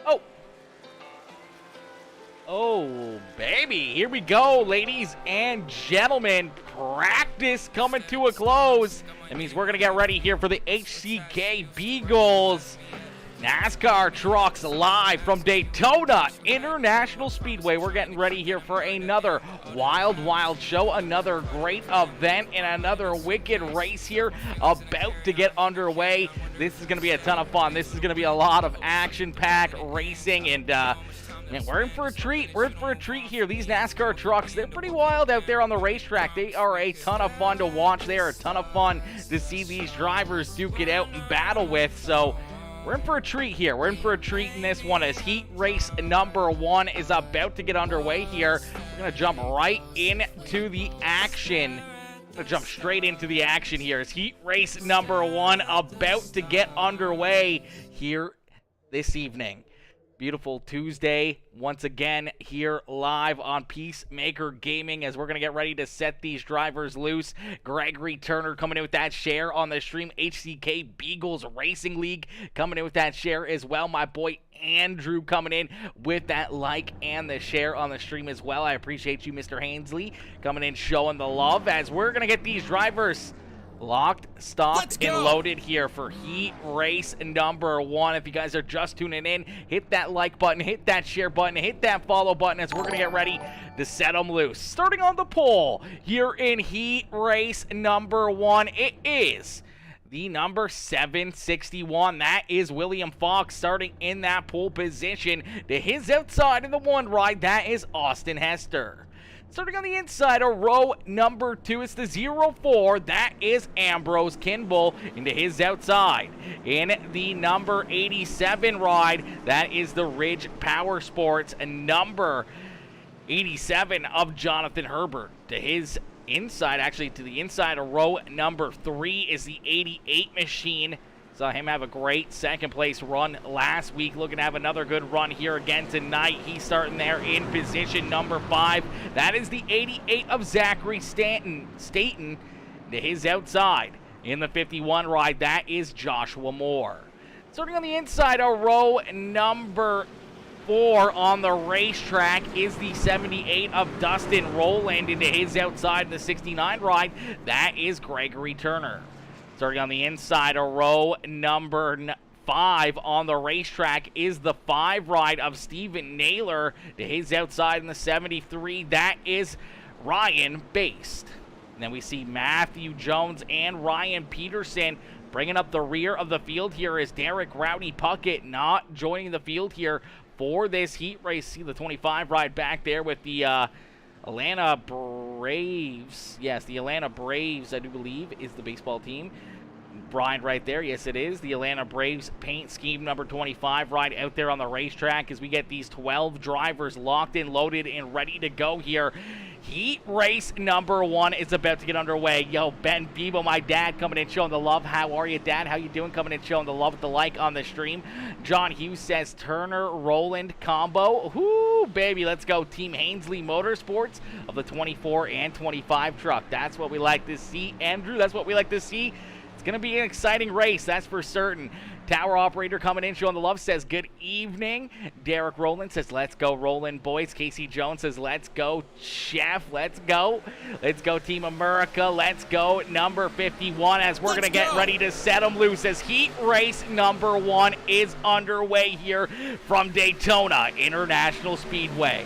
Oh. Oh, baby. Here we go, ladies and gentlemen. Practice coming to a close. That means we're going to get ready here for the HCK Beagles NASCAR trucks live from Daytona International Speedway. We're getting ready here for another wild show, another great event, and another wicked race here about to get underway. This is going to be a ton of fun. This is going to be a lot of action-packed racing, and man, we're in for a treat. We're in for a treat here. These NASCAR trucks, they're pretty wild out there on the racetrack. They are a ton of fun to watch. They are a ton of fun to see these drivers duke it out and battle with. So we're in for a treat here. We're in for a treat in this one as heat race number 1 is about to get underway here. We're going to jump right into the action. We're going to jump straight into the action here as heat race number 1 about to get underway here this evening. Beautiful Tuesday, once again, here live on PeaceMaker Gaming as we're going to get ready to set these drivers loose. Gregory Turner coming in with that share on the stream. HCK Beagles Racing League coming in with that share as well. My boy Andrew coming in with that like and the share on the stream as well. I appreciate you, Mr. Hainsley, coming in showing the love as we're going to get these drivers locked, stocked, and loaded here for heat race number 1. If you guys are just tuning in, hit that like button, hit that share button, hit that follow button as we're going to get ready to set them loose. Starting on the pole here in heat race number 1, it is the number 761. That is William Fox starting in that pole position. To his outside in the 1 ride, that is Austin Hester. Starting on the inside of row number 2, it's the 04. That is Ambrose Kimball into his outside. In the number 87 ride, that is the Ridge Power Sports number 87 of Jonathan Herbert. To his inside, actually to the inside of row number 3 is the 88 machine. Saw him have a great second place run last week. Looking to have another good run here again tonight. He's starting there in position number 5. That is the 88 of Zachary Staten to his outside. In the 51 ride, that is Joshua Moore. Starting on the inside of row number 4 on the racetrack is the 78 of Dustin Rowland into his outside. In the 69 ride, that is Gregory Turner. Starting on the inside of row number 5 on the racetrack is the 5 ride of Stephen Naylor. To his outside in the 73, that is Ryan Baste. And then we see Matthew Jones and Ryan Peterson bringing up the rear of the field here is Derek Rowdy Puckett not joining the field here for this heat race. See the 25 ride back there with the Atlanta Braves. Yes, the Atlanta Braves, I do believe, is the baseball team. Brian right there. Yes, it is. The Atlanta Braves paint scheme number 25 right out there on the racetrack as we get these 12 drivers locked in, loaded, and ready to go here. Heat race number 1 is about to get underway. Yo, Ben Bebo, my dad, coming in showing the love. How are you, Dad? How you doing? Coming in showing the love with the like on the stream. John Hughes says Turner Rowland combo. Whoo, baby, let's go. Team Hainsley Motorsports of the 24 and 25 truck. That's what we like to see, Andrew. That's what we like to see. It's going to be an exciting race, that's for certain. Tower operator coming in, showing the love, says good evening. Derek Rowland says, let's go, Rowland boys. Casey Jones says, let's go, Chef. Let's go. Let's go, Team America. Let's go, number 51, as we're going to get ready to set them loose as heat race number 1 is underway here from Daytona International Speedway.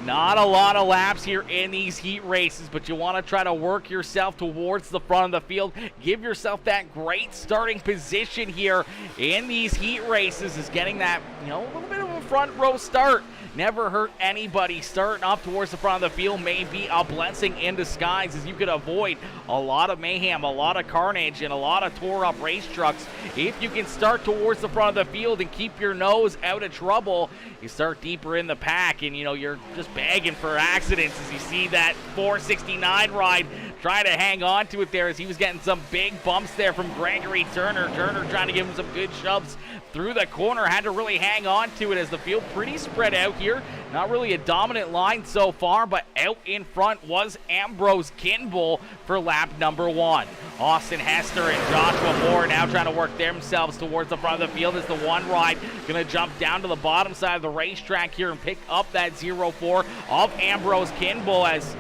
Not a lot of laps here in these heat races, but you want to try to work yourself towards the front of the field. Give yourself that great starting position here in these heat races is getting that, a little bit of a front row start. Never hurt anybody. Starting up towards the front of the field may be a blessing in disguise as you could avoid a lot of mayhem, a lot of carnage, and a lot of tore-up race trucks. If you can start towards the front of the field and keep your nose out of trouble, you start deeper in the pack, and you're just begging for accidents as you see that 469 ride trying to hang on to it there as he was getting some big bumps there from Gregory Turner. Turner trying to give him some good shoves through the corner. Had to really hang on to it as the field pretty spread out here. Not really a dominant line so far, but out in front was Ambrose Kimball for lap number 1. Austin Hester and Joshua Moore now trying to work themselves towards the front of the field as the one ride going to jump down to the bottom side of the racetrack here and pick up that 0-4 of Ambrose Kimball as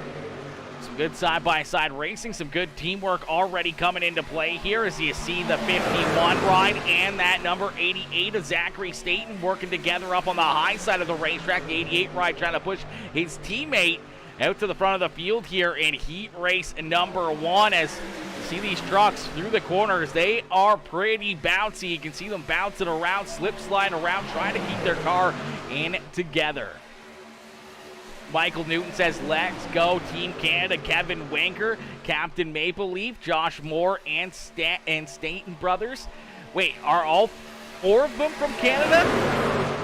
some good side-by-side racing, some good teamwork already coming into play here as you see the 51 ride and that number 88 of Zachary Staten working together up on the high side of the racetrack. The 88 ride trying to push his teammate out to the front of the field here in heat race number 1 as you see these trucks through the corners. They are pretty bouncy. You can see them bouncing around, slip sliding around, trying to keep their car in together. Michael Newton says, let's go Team Canada. Kevin Wanker, Captain Maple Leaf, Josh Moore, and Staten brothers. Wait, are all 4 of them from Canada?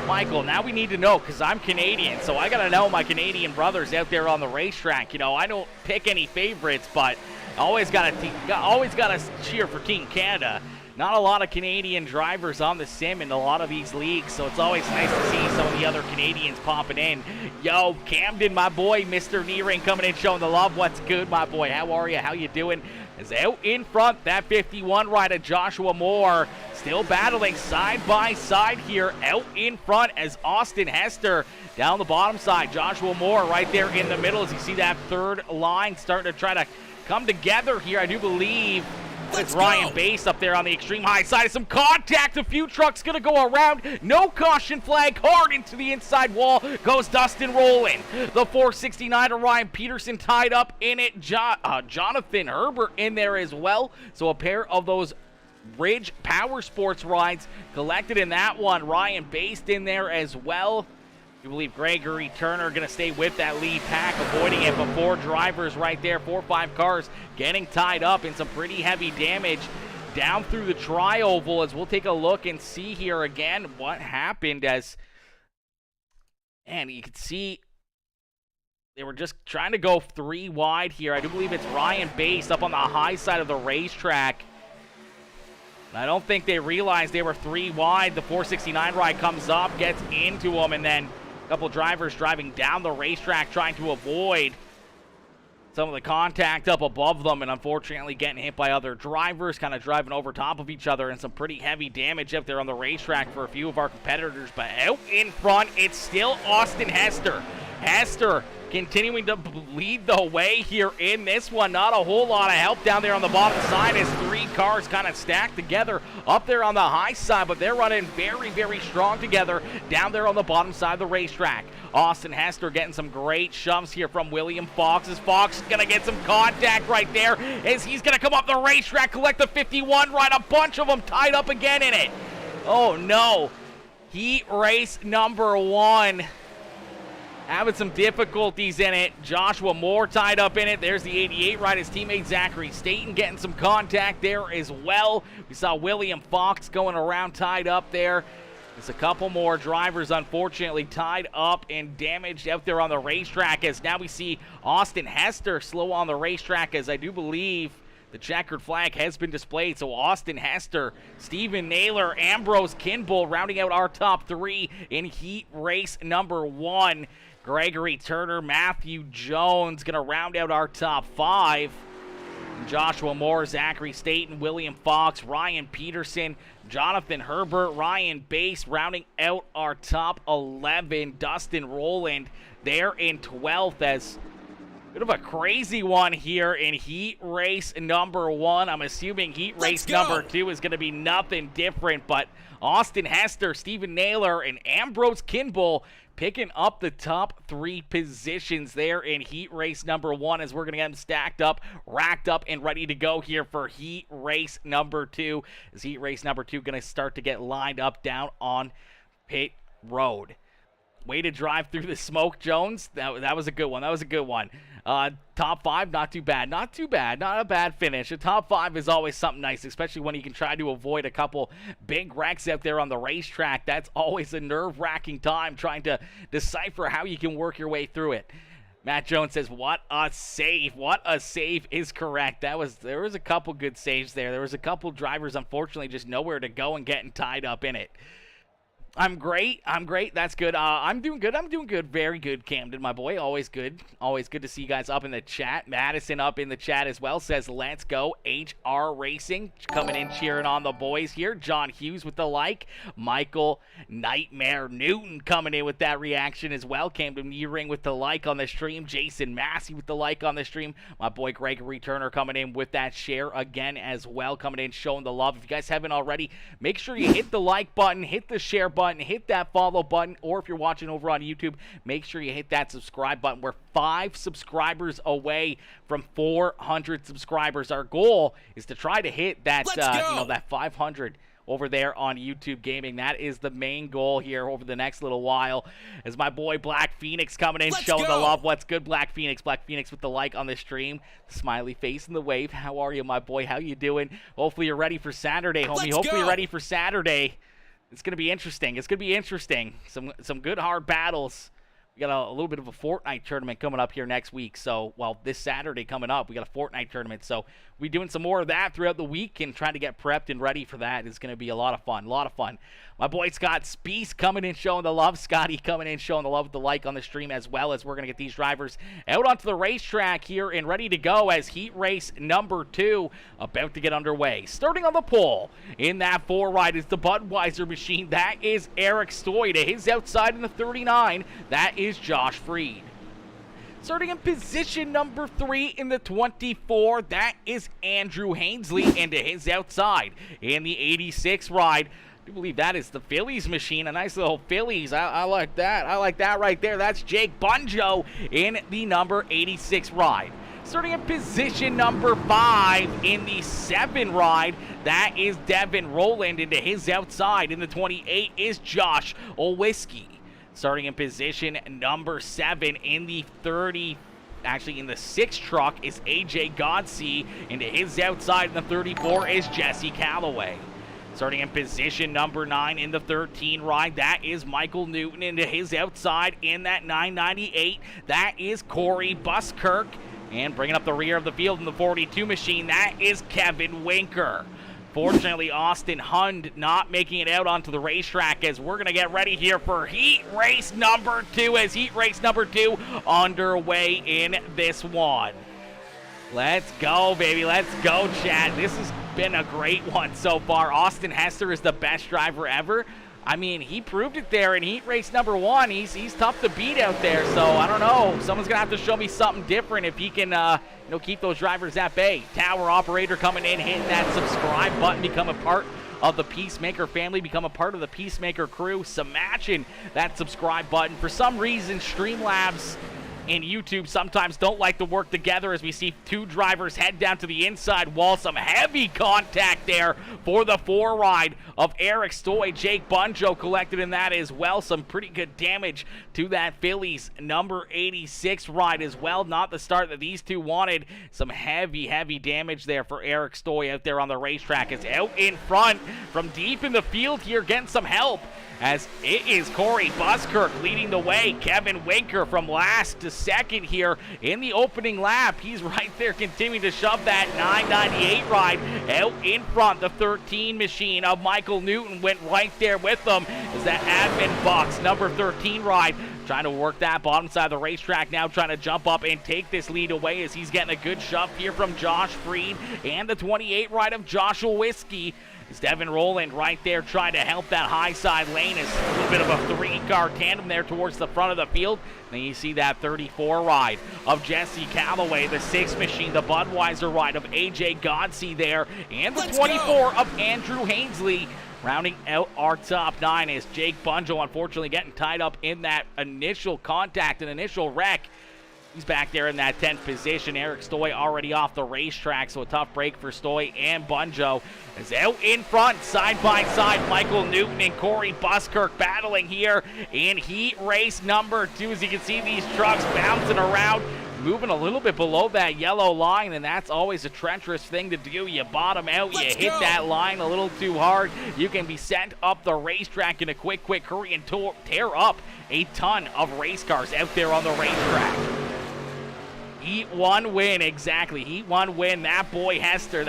Michael, now we need to know because I'm Canadian, so I got to know my Canadian brothers out there on the racetrack. You know, I don't pick any favorites, but always got to cheer for Team Canada. Not a lot of Canadian drivers on the sim in a lot of these leagues, so it's always nice to see some of the other Canadians popping in. Yo, Camden, my boy, Mr. Nearing coming in showing the love. What's good, my boy? How are you? How you doing? Is out in front, that 51 rider, Joshua Moore, still battling side by side here, out in front as Austin Hester down the bottom side. Joshua Moore right there in the middle as you see that third line starting to try to come together here. I do believe it's Ryan Bass up there on the extreme high side. Some contact. A few trucks going to go around. No caution flag. Hard into the inside wall goes Dustin Rowland. The 469 to Ryan Peterson tied up in it. Jonathan Herbert in there as well. So a pair of those Ridge Power Sports rides collected in that one. Ryan Bass in there as well. You believe Gregory Turner going to stay with that lead pack, avoiding it, but 4 drivers right there, 4 or 5 cars getting tied up in some pretty heavy damage down through the tri-oval as we'll take a look and see here again what happened as, and you can see they were just trying to go 3 wide here. I do believe it's Ryan Bass up on the high side of the racetrack. I don't think they realized they were 3 wide. The 469 ride comes up, gets into them, and then a couple drivers driving down the racetrack trying to avoid some of the contact up above them and unfortunately getting hit by other drivers, kind of driving over top of each other, and some pretty heavy damage up there on the racetrack for a few of our competitors. But out in front, it's still Austin Hester. Hester continuing to lead the way here in this one. Not a whole lot of help down there on the bottom side as 3 cars kind of stacked together up there on the high side, but they're running very, very strong together down there on the bottom side of the racetrack. Austin Hester getting some great shoves here from William Fox as Fox is going to get some contact right there as he's going to come up the racetrack, collect the 51 right, a bunch of them tied up again in it. Oh no, heat race number 1. Having some difficulties in it. Joshua Moore tied up in it. There's the 88 ride. His teammate Zachary Staten getting some contact there as well. We saw William Fox going around tied up there. There's a couple more drivers unfortunately tied up and damaged out there on the racetrack as now we see Austin Hester slow on the racetrack as I do believe the checkered flag has been displayed. So Austin Hester, Stephen Naylor, Ambrose Kimball rounding out our top 3 in heat race number 1. Gregory Turner, Matthew Jones going to round out our top 5. Joshua Moore, Zachary Staten, William Fox, Ryan Peterson, Jonathan Herbert, Ryan Bass rounding out our top 11. Dustin Rowland there in 12th as bit of a crazy one here in heat race number 1. I'm assuming heat race number 2 is going to be nothing different, but Austin Hester, Stephen Naylor, and Ambrose Kimball picking up the top 3 positions there in heat race number 1 as we're going to get them stacked up, racked up, and ready to go here for heat race number 2. As heat race number 2 going to start to get lined up down on pit road. Way to drive through the smoke, Jones. That was a good one. That was a good one. Top 5, not too bad. Not too bad. Not a bad finish. A top 5 is always something nice, especially when you can try to avoid a couple big wrecks out there on the racetrack. That's always a nerve-wracking time trying to decipher how you can work your way through it. Matt Jones says, what a save. What a save is correct. There was a couple good saves there. There was a couple drivers, unfortunately, just nowhere to go and getting tied up in it. I'm great. That's good. I'm doing good. Very good, Camden, my boy. Always good. Always good to see you guys up in the chat. Madison up in the chat as well says, let's go. HR Racing coming in, cheering on the boys here. John Hughes with the like. Michael Nightmare Newton coming in with that reaction as well. Camden Ring with the like on the stream. Jason Massey with the like on the stream. My boy Gregory Turner coming in with that share again as well. Coming in, showing the love. If you guys haven't already, make sure you hit the like button, hit the share button, hit that follow button, or if you're watching over on YouTube, make sure you hit that subscribe button. We're 5 subscribers away from 400 subscribers. Our goal is to try to hit that that 500 over there on YouTube Gaming. That is the main goal here over the next little while. As my boy Black Phoenix coming in, showing the love. What's good, Black Phoenix? Black Phoenix with the like on the stream. Smiley face and the wave. How are you, my boy? How you doing? Hopefully you're ready for Saturday, homie. Hopefully you're ready for Saturday. It's going to be interesting. It's going to be interesting. Some good, hard battles. We got a little bit of a Fortnite tournament coming up here next week. So, well, this Saturday coming up, we got a Fortnite tournament. So, we'll be doing some more of that throughout the week and trying to get prepped and ready for that. It's going to be a lot of fun. A lot of fun. My boy Scott Spies coming in, showing the love. Scotty coming in, showing the love with the like on the stream, as well as we're going to get these drivers out onto the racetrack here and ready to go as heat race number 2 about to get underway. Starting on the pole in that 4 ride is the Budweiser machine. That is Eric Stoy. To his outside in the 39, that is Josh Freed. Starting in position number 3 in the 24, that is Andrew Hainsley, and to his outside in the 86 ride, I believe that is the Phillies machine. A nice little Phillies. I like that. I like that right there. That's Jake Bunjo in the number 86 ride. Starting in position number 5 in the 7 ride, that is Devin Rowland, and to his outside in the 28 is Josh Olwiski. Starting in position number 7 in the 30, actually in the 6 truck, is AJ Godsey, and to his outside in the 34 is Jesse Calloway. Starting in position number 9 in the 13 ride, that is Michael Newton, and to his outside in that 998, that is Corey Buskirk. And bringing up the rear of the field in the 42 machine, that is Kevin Winker. Fortunately, Austin Hund not making it out onto the racetrack as we're going to get ready here for heat race number 2, as heat race number 2 underway in this one. Let's go, baby. Let's go, chat. This has been a great one so far. Austin Hester is the best driver ever. I mean, he proved it there in heat race number 1. He's tough to beat out there, so I don't know. Someone's going to have to show me something different if he can keep those drivers at bay. Tower operator coming in, hitting that subscribe button, become a part of the PeaceMaker family, become a part of the PeaceMaker crew. Smashing that subscribe button. For some reason, Streamlabs and YouTube sometimes don't like to work together as we see 2 drivers head down to the inside wall. Some heavy contact there for the 4 ride of Eric Stoy. Jake Bunjo collected in that as well. Some pretty good damage to that Phillies number 86 ride as well. Not the start that these 2 wanted. Some heavy damage there for Eric Stoy out there on the racetrack. It's out in front from deep in the field here, getting some help, as it is Corey Buskirk leading the way. Kevin Winker from last to second here in the opening lap. He's right there continuing to shove that 998 ride out in front. The 13 machine of Michael Newton went right there with them as that admin box number 13 ride trying to work that bottom side of the racetrack now, trying to jump up and take this lead away as he's getting a good shove here from Josh Freed and the 28 ride of Joshua Whiskey. It's Devin Rowland right there trying to help that high side lane. It's a little bit of a 3-car tandem there towards the front of the field. Then you see that 34 ride of Jesse Calloway, the 6 machine, the Budweiser ride of AJ Godsey there, and the 24 of Andrew Hainsley. Rounding out our top 9 is Jake Bunjo, unfortunately getting tied up in that initial contact and initial wreck. He's back there in that 10th position. Eric Stoy already off the racetrack, so a tough break for Stoy and Bunjo. Is out in front, side by side, Michael Newton and Corey Buskirk battling here in heat race number 2. As you can see, these trucks bouncing around, moving a little bit below that yellow line, and that's always a treacherous thing to do. You bottom out, you hit that line a little too hard, you can be sent up the racetrack in a quick hurry and tear up a ton of race cars out there on the racetrack. Heat 1 win, exactly. Heat 1 win. That boy Hester,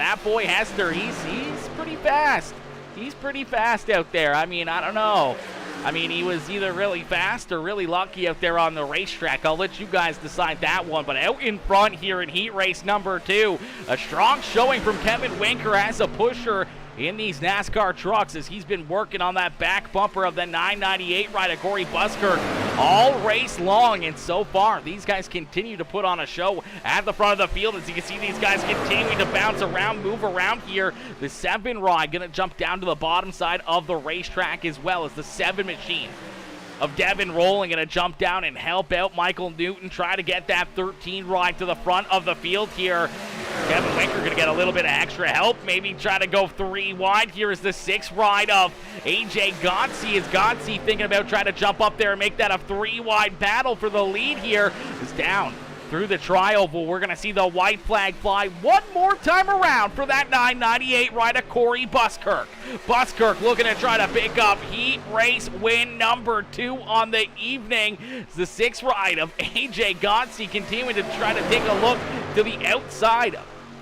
he's pretty fast. He's pretty fast out there. I mean, I don't know. I mean, he was either really fast or really lucky out there on the racetrack. I'll let you guys decide that one. But out in front here in heat race number 2, a strong showing from Kevin Winker as a pusher in these NASCAR trucks as he's been working on that back bumper of the 998 ride of Corey Buskirk all race long. And so far, these guys continue to put on a show at the front of the field. As you can see, these guys continuing to bounce around, move around here. The 7 ride going to jump down to the bottom side of the racetrack as well as the 7 machine of Devin Rolling going to jump down and help out Michael Newton, try to get that 13 ride to the front of the field here. Kevin Winker going to get a little bit of extra help, maybe try to go 3 wide. Here is the 6 ride of AJ Godsey. Is Godsey thinking about trying to jump up there and make that a 3 wide battle for the lead here? Is down through the tri-oval. We're going to see the white flag fly one more time around for that 998 ride of Corey Buskirk. Buskirk looking to try to pick up heat race win number 2 on the evening. It's the 6 ride of AJ Godsey continuing to try to take a look to the outside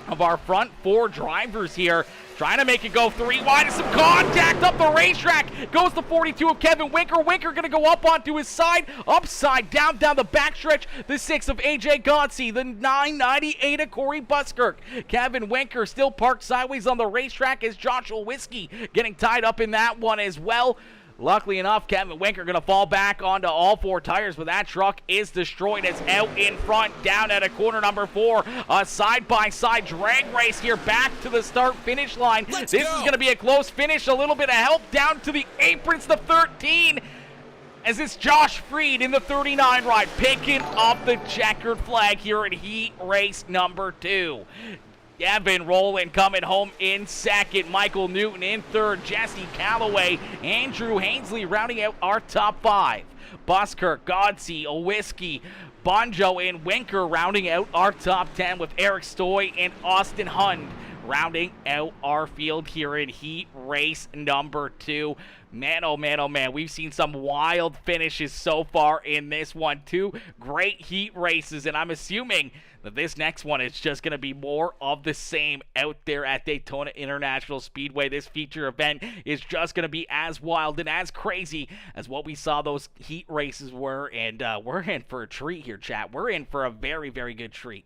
of our front 4 drivers here. Trying to make it go 3 wide, and some contact up the racetrack. Goes the 42 of Kevin Winker. Winker going to go up onto his side, upside down the backstretch. The 6 of AJ Godsey, the 998 of Corey Buskirk. Kevin Winker still parked sideways on the racetrack as Joshua Whiskey getting tied up in that one as well. Luckily enough, Kevin Winker going to fall back onto all 4 tires, but that truck is destroyed. It's out in front, down at a corner number 4. A side-by-side drag race here back to the start-finish line. This is going to be a close finish. A little bit of help down to the aprons, the 13. As it's Josh Freed in the 39 ride, picking up the checkered flag here in heat race number 2. Devin Rowland coming home in second. Michael Newton in third. Jesse Calloway, Andrew Hainsley rounding out our top 5. Buskirk, Godsey, Owiski, Bonjo, and Winker rounding out our top 10 with Eric Stoy and Austin Hund rounding out our field here in heat race number 2. Man, oh man, oh man, we've seen some wild finishes so far in this one. 2 great heat races, and I'm assuming that this next one is just going to be more of the same out there at Daytona International Speedway. This feature event is just going to be as wild and as crazy as what we saw those heat races were, and we're in for a treat here, chat. We're in for a very, very good treat.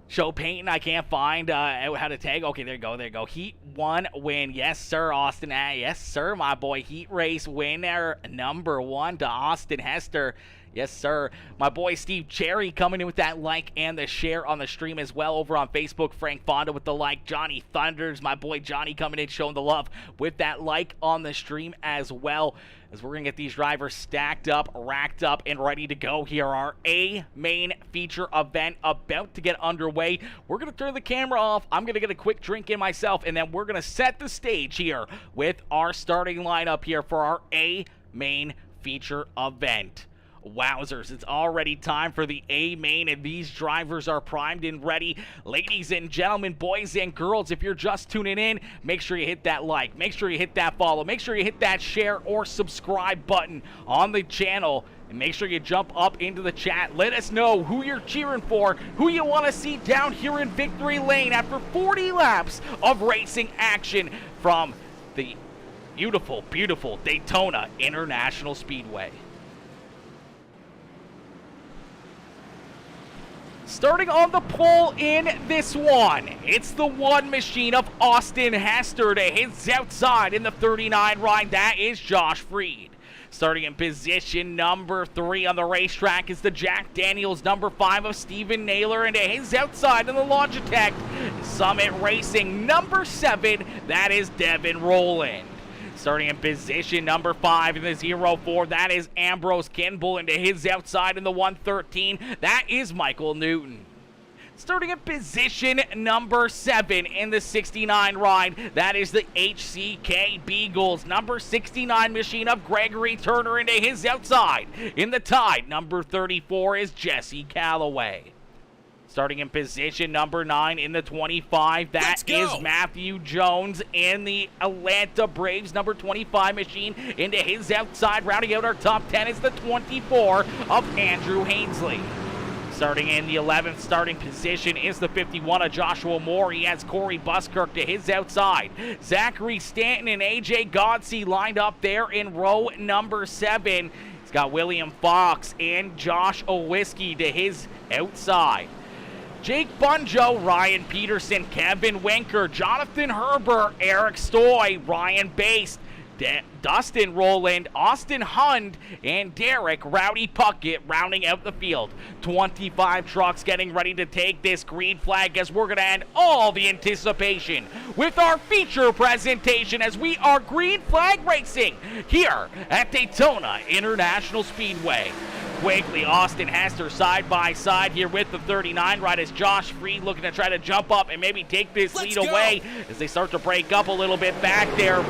Show Payton, I can't find how to tag. Okay, there you go. Heat 1 win. Yes, sir, Austin. Yes, sir, my boy. Heat race winner number 1 to Austin Hester. Yes, sir. My boy Steve Cherry coming in with that like and the share on the stream as well over on Facebook. Frank Fonda with the like. Johnny Thunders, my boy Johnny coming in showing the love with that like on the stream as well. As we're going to get these drivers stacked up, racked up, and ready to go here. Our A main feature event about to get underway. We're going to turn the camera off. I'm going to get a quick drink in myself, and then we're going to set the stage here with our starting lineup here for our A main feature event. Wowzers, it's already time for the A main, and these drivers are primed and ready. Ladies and gentlemen, boys and girls, if you're just tuning in, make sure you hit that like, make sure you hit that follow, make sure you hit that share or subscribe button on the channel, and make sure you jump up into the chat. Let us know who you're cheering for, who you want to see down here in victory lane after 40 laps of racing action from the beautiful, beautiful Daytona International Speedway. Starting on the pole in this one, it's the 1 machine of Austin Hester to his outside in the 39 ride. That is Josh Freed. Starting in position number 3 on the racetrack is the Jack Daniels number 5 of Steven Naylor, and to his outside in the Logitech Summit Racing number 7, that is Devin Rowland. Starting in position number 5 in the 04, that is Ambrose Kimball, and to his outside in the 113, that is Michael Newton. Starting in position number 7 in the 69 ride, that is the HCK Beagles, number 69 machine of Gregory Turner, and to his outside in the Tide, number 34 is Jesse Calloway. Starting in position number 9 in the 25, that is Matthew Jones in the Atlanta Braves number 25 machine into his outside. Rounding out our top 10 is the 24 of Andrew Hainsley. Starting in the 11th starting position is the 51 of Joshua Moore. He has Corey Buskirk to his outside. Zachary Stanton and AJ Godsey lined up there in row number 7. He's got William Fox and Josh Owiski to his outside. Jake Bunjo, Ryan Peterson, Kevin Winker, Jonathan Herbert, Eric Stoy, Ryan Baste, Dustin Rowland, Austin Hund, and Derek Rowdy Puckett rounding out the field. 25 trucks getting ready to take this green flag as we're going to end all the anticipation with our feature presentation as we are green flag racing here at Daytona International Speedway. Quickly, Austin Hester side by side here with the 39 ride as Josh Freed looking to try to jump up and maybe take this lead away as they start to break up a little bit back there.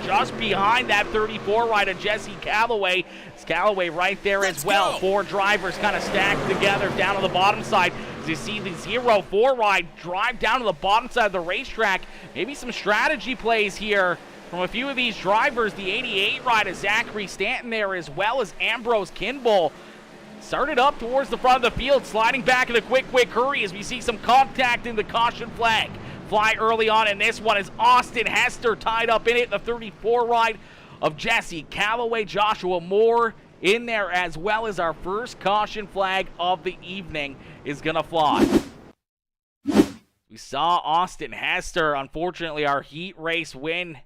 Just behind that 34 ride of Jesse Calloway. It's Calloway right there as well. 4 drivers kind of stacked together down on the bottom side. As you see the 04 ride drive down to the bottom side of the racetrack. Maybe some strategy plays here from a few of these drivers. The 88 ride of Zachary Stanton there as well as Ambrose Kimball. Started up towards the front of the field, sliding back in a quick hurry as we see some contact in the caution flag. Fly early on in this one as Austin Hester tied up in it. The 34 ride of Jesse Calloway, Joshua Moore in there as well as our first caution flag of the evening is going to fly. We saw Austin Hester, unfortunately, our heat race win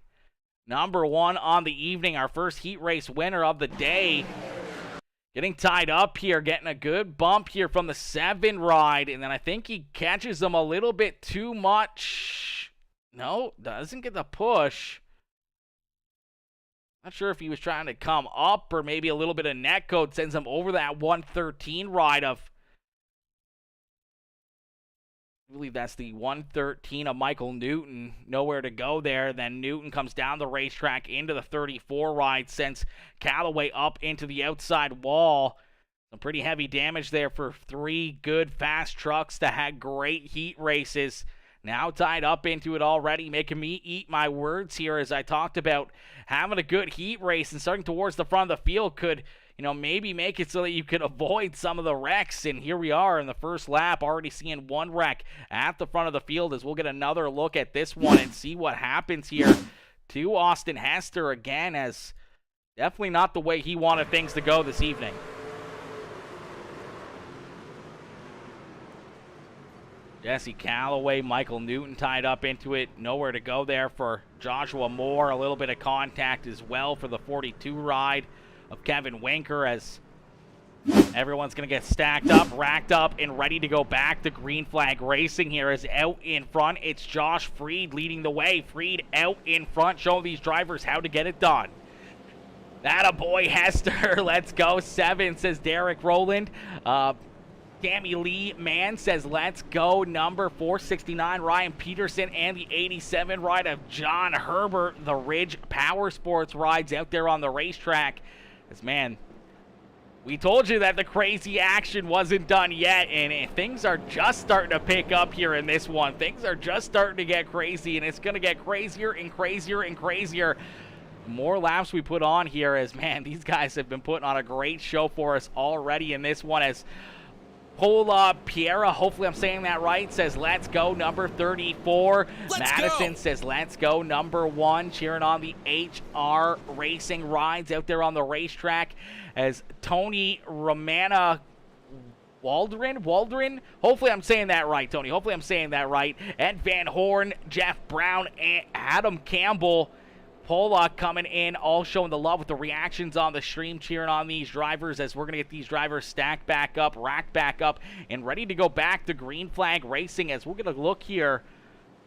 number 1 on the evening, our first heat race winner of the day. Getting tied up here, getting a good bump here from the 7 ride, and then I think he catches them a little bit too much. No, doesn't get the push. Not sure if he was trying to come up or maybe a little bit of net code sends him over that 113 ride of, I believe that's the 113 of Michael Newton. Nowhere to go there. Then Newton comes down the racetrack into the 34 ride, sends Callaway up into the outside wall. Some pretty heavy damage there for 3 good fast trucks that had great heat races. Now tied up into it already, making me eat my words here as I talked about having a good heat race and starting towards the front of the field could, maybe make it so that you could avoid some of the wrecks. And here we are in the first lap, already seeing 1 wreck at the front of the field as we'll get another look at this one and see what happens here to Austin Hester again, as definitely not the way he wanted things to go this evening. Jesse Calloway, Michael Newton tied up into it. Nowhere to go there for Joshua Moore. A little bit of contact as well for the 42 ride of Kevin Winker as everyone's going to get stacked up, racked up, and ready to go back to green flag racing here. As out in front, it's Josh Freed leading the way. Freed out in front, showing these drivers how to get it done. Attaboy, Hester. Let's go. 7, says Derek Rowland. Tammy Lee Mann says, let's go. Number 469, Ryan Peterson, and the 87 ride of John Herbert. The Ridge Power Sports rides out there on the racetrack. As, man, we told you that the crazy action wasn't done yet, and things are just starting to pick up here in this one. Things are just starting to get crazy, and it's going to get crazier and crazier and crazier. The more laps we put on here, as, man, these guys have been putting on a great show for us already in this one. As Pola Piera, hopefully I'm saying that right, says let's go. Number 34. Madison says let's go. Number 1, cheering on the HR Racing rides out there on the racetrack. As Tony Romana Waldron, hopefully I'm saying that right, Tony. Hopefully I'm saying that right. Ed Van Horn, Jeff Brown, and Adam Campbell. Pollock coming in, all showing the love with the reactions on the stream, cheering on these drivers as we're going to get these drivers stacked back up, racked back up, and ready to go back to green flag racing as we're going to look here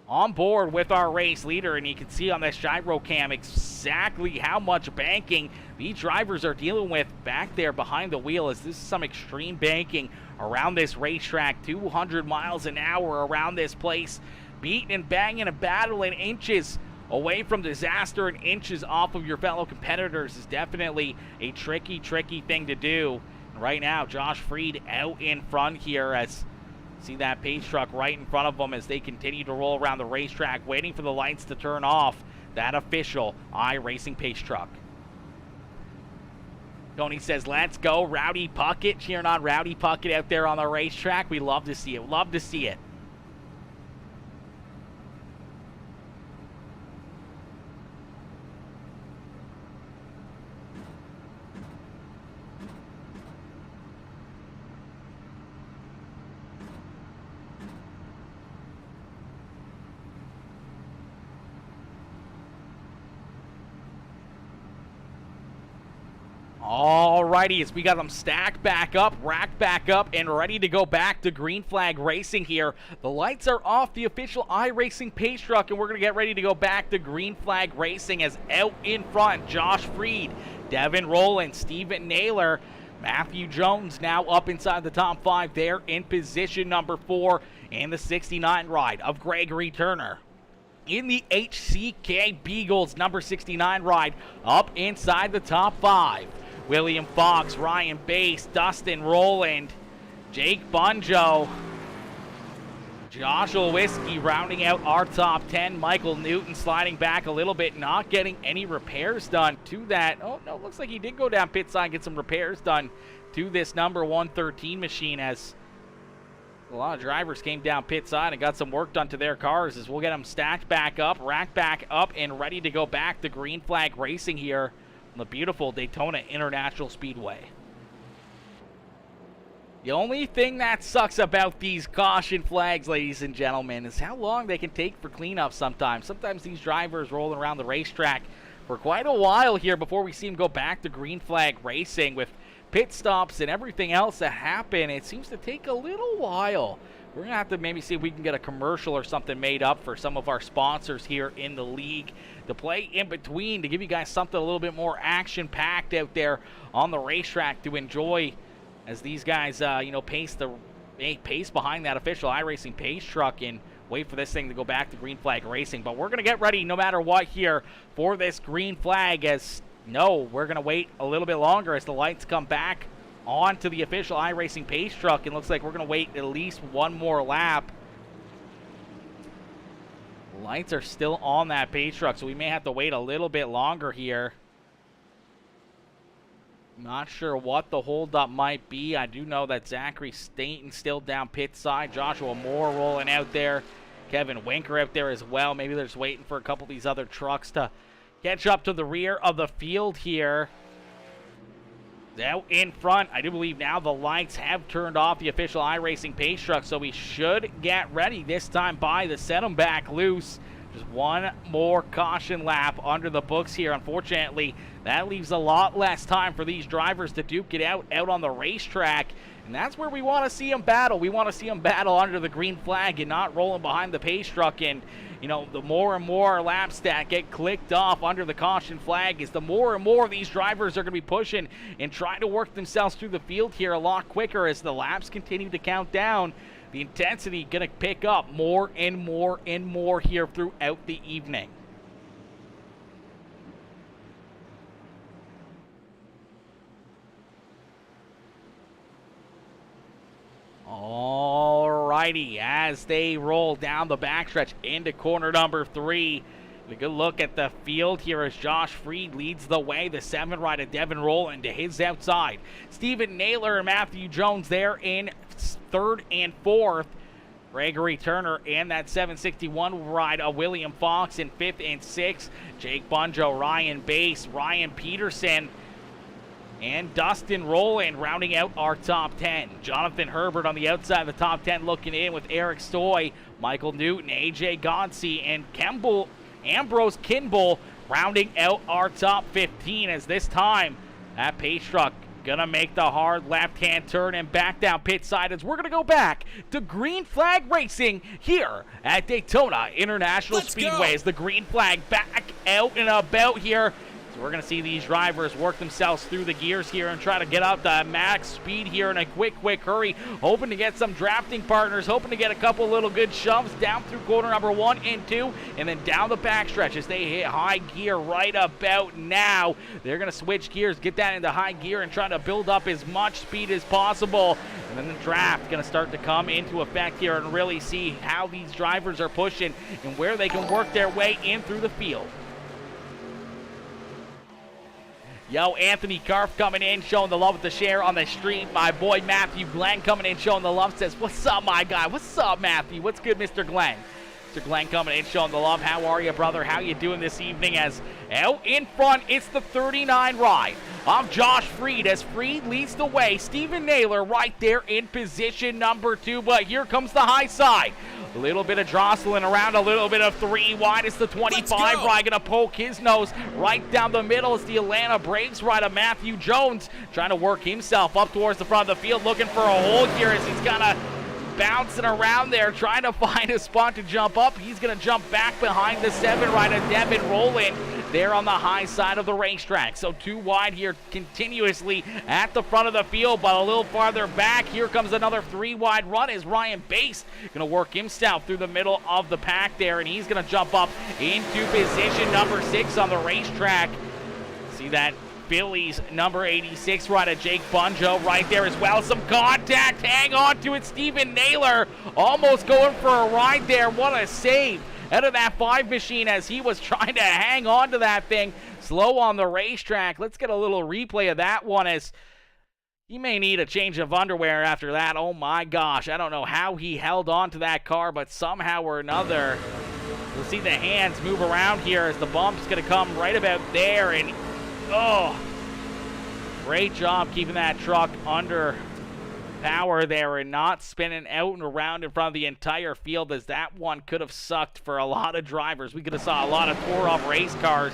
on board with our race leader. And you can see on this gyro cam exactly how much banking these drivers are dealing with back there behind the wheel, as this is some extreme banking around this racetrack. 200 miles an hour around this place, beating and banging and battling inches away from disaster and inches off of your fellow competitors is definitely a tricky thing to do. And right now, Josh Freed out in front here as See that pace truck right in front of them as they continue to roll around the racetrack, waiting for the lights to turn off. That official iRacing pace truck. Tony says, let's go, Rowdy Puckett. Cheering on Rowdy Puckett out there on the racetrack. We love to see it. Love to see it. Alrighty, as we got them stacked back up, racked back up, and ready to go back to green flag racing here. The lights are off the official iRacing pace truck, and we're going to get ready to go back to green flag racing as out in front, Josh Freed, Devin Rowland, Steven Naylor, Matthew Jones now up inside the top 5 there in position number 4, and the 69 ride of Gregory Turner. In the HCK Beagles number 69 ride up inside the top 5. William Fox, Ryan Bass, Dustin Rowland, Jake Bunjo, Joshua Whiskey rounding out our top 10. Michael Newton sliding back a little bit, not getting any repairs done to that. Oh, no, looks like he did go down pit side and get some repairs done to this number 113 machine, as a lot of drivers came down pit side and got some work done to their cars, as we'll get them stacked back up, racked back up, and ready to go back to green flag racing here on the beautiful Daytona International Speedway. The only thing that sucks about these caution flags, ladies and gentlemen, is how long they can take for cleanup sometimes. Sometimes these drivers rolling around the racetrack for quite a while here before we see them go back to green flag racing. With pit stops and everything else that happen, it seems to take a little while. We're going to have to maybe see if we can get a commercial or something made up for some of our sponsors here in the league to play in between, to give you guys something a little bit more action-packed out there on the racetrack to enjoy as these guys, pace behind that official iRacing pace truck and wait for this thing to go back to green flag racing. But we're going to get ready no matter what here for this green flag, as no, we're going to wait a little bit longer as the lights come back onto the official iRacing pace truck, and looks like we're going to wait at least one more lap. Lights are still on that pace truck, so we may have to wait a little bit longer here. Not sure what the holdup might be. I do know that Zachary Staten still down pit side. Joshua Moore rolling out there. Kevin Winker out there as well. Maybe they're just waiting for a couple of these other trucks to catch up to the rear of the field here. Out in front, I do believe now the lights have turned off the official iRacing pace truck, so we should get ready this time by to set them back loose. Just one more caution lap under the books here. Unfortunately, that leaves a lot less time for these drivers to duke it out on the racetrack, and that's where we want to see them battle. We want to see them battle under the green flag and not rolling behind the pace truck. And the more and more laps that get clicked off under the caution flag is the more and more these drivers are going to be pushing and trying to work themselves through the field here a lot quicker as the laps continue to count down. The intensity going to pick up more and more and more here throughout the evening. Alrighty, as they roll down the backstretch into corner number 3. A good look at the field here as Josh Freed leads the way. The 7 ride of Devin Rowland to his outside. Steven Naylor and Matthew Jones there in 3rd and 4th. Gregory Turner and that 761 ride of William Fox in 5th and 6th. Jake Bunjo, Ryan Bass, Ryan Peterson, and Dustin Rowland rounding out our top 10. Jonathan Herbert on the outside of the top 10 looking in with Eric Stoy, Michael Newton, AJ Godsey, and Ambrose Kimball rounding out our top 15, as this time that pace truck gonna make the hard left-hand turn and back down pit side as we're gonna go back to green flag racing here at Daytona International Speedway. As the green flag back out and about here. So we're going to see these drivers work themselves through the gears here and try to get up to max speed here in a quick hurry, hoping to get some drafting partners, hoping to get a couple little good shoves down through corner number 1 and 2, and then down the backstretch as they hit high gear right about now. They're going to switch gears, get that into high gear, and try to build up as much speed as possible. And then the draft going to start to come into effect here and really see how these drivers are pushing and where they can work their way in through the field. Yo, Anthony Karf coming in, showing the love with the share on the stream. My boy Matthew Glenn coming in, showing the love, says, what's up, my guy? What's up, Matthew? What's good, Mr. Glenn? Mr. Glenn coming in, showing the love. How are you, brother? How you doing this evening? As out in front, it's the 39 ride of Josh Freed, as Freed leads the way. Steven Naylor right there in position number 2, but here comes the high side. A little bit of jostling around, a little bit of 3 wide. It's the 25 ride, gonna poke his nose right down the middle. It's the Atlanta Braves ride of Matthew Jones, trying to work himself up towards the front of the field, looking for a hold here as he's kind of bouncing around there, trying to find a spot to jump up. He's gonna jump back behind the 7 ride of Devin Rowland there on the high side of the racetrack. So 2 wide here continuously at the front of the field, but a little farther back, here comes another 3 wide run as Ryan Baste going to work himself through the middle of the pack there, and he's going to jump up into position number 6 on the racetrack. See that Phillies number 86 ride of Jake Bunjo right there as well. Some contact, hang on to it. Steven Naylor almost going for a ride there. What a save out of that 5 machine as he was trying to hang on to that thing. Slow on the racetrack. Let's get a little replay of that one, as he may need a change of underwear after that. Oh my gosh, I don't know how he held on to that car, but somehow or another, we'll see the hands move around here as the bump's going to come right about there. And oh, great job keeping that truck under power there and not spinning out and around in front of the entire field, as that one could have sucked for a lot of drivers. We could have saw a lot of tore up race cars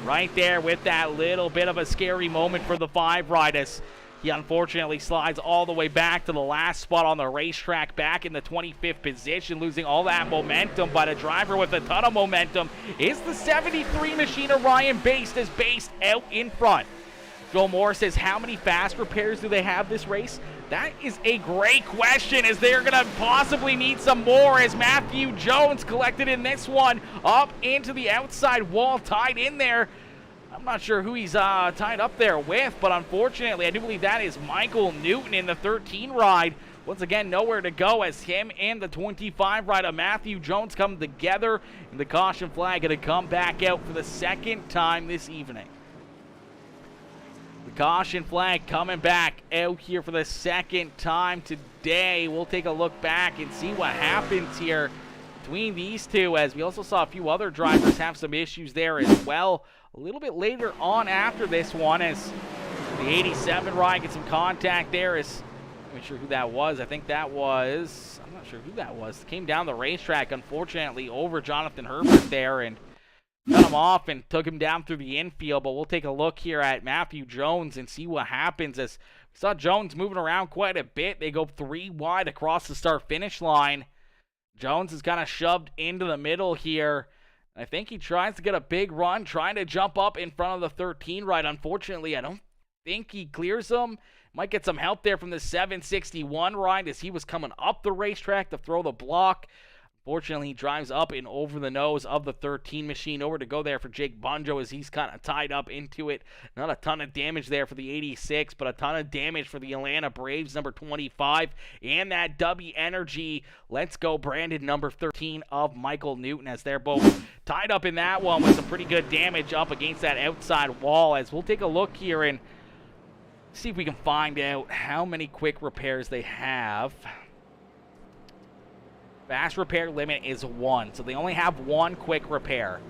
right there with that little bit of a scary moment for the 5 ride, as he unfortunately slides all the way back to the last spot on the racetrack, back in the 25th position, losing all that momentum. But a driver with a ton of momentum is the 73 machine of Ryan Baste, as Baste out in front. Joel Moore says, how many fast repairs do they have this race? That is a great question, as they're going to possibly need some more, as Matthew Jones collected in this one up into the outside wall, tied in there. I'm not sure who he's tied up there with, but unfortunately, I do believe that is Michael Newton in the 13 ride. Once again, nowhere to go, as him and the 25 ride of Matthew Jones come together, and the caution flag going to come back out for the 2nd time this evening. The caution flag coming back out here for the 2nd time today. We'll take a look back and see what happens here between these two, as we also saw a few other drivers have some issues there as well a little bit later on after this one, as the 87 ride gets some contact there. I'm not sure who that was. I think that was, I'm not sure who that was. Came down the racetrack, unfortunately, over Jonathan Herbert there, and cut him off and took him down through the infield. But we'll take a look here at Matthew Jones and see what happens, as we saw Jones moving around quite a bit. They go 3 wide across the start-finish line. Jones is kind of shoved into the middle here. I think he tries to get a big run, trying to jump up in front of the 13 ride. Unfortunately, I don't think he clears him. Might get some help there from the 761 ride, as he was coming up the racetrack to throw the block. Fortunately, he drives up and over the nose of the 13 machine. Over to go there for Jake Bunjo, as he's kind of tied up into it. Not a ton of damage there for the 86, but a ton of damage for the Atlanta Braves, number 25. And that W Energy Let's Go branded number 13 of Michael Newton, as they're both tied up in that one with some pretty good damage up against that outside wall. As we'll take a look here and see if we can find out how many quick repairs they have. Fast repair limit is 1, so they only have 1 quick repair.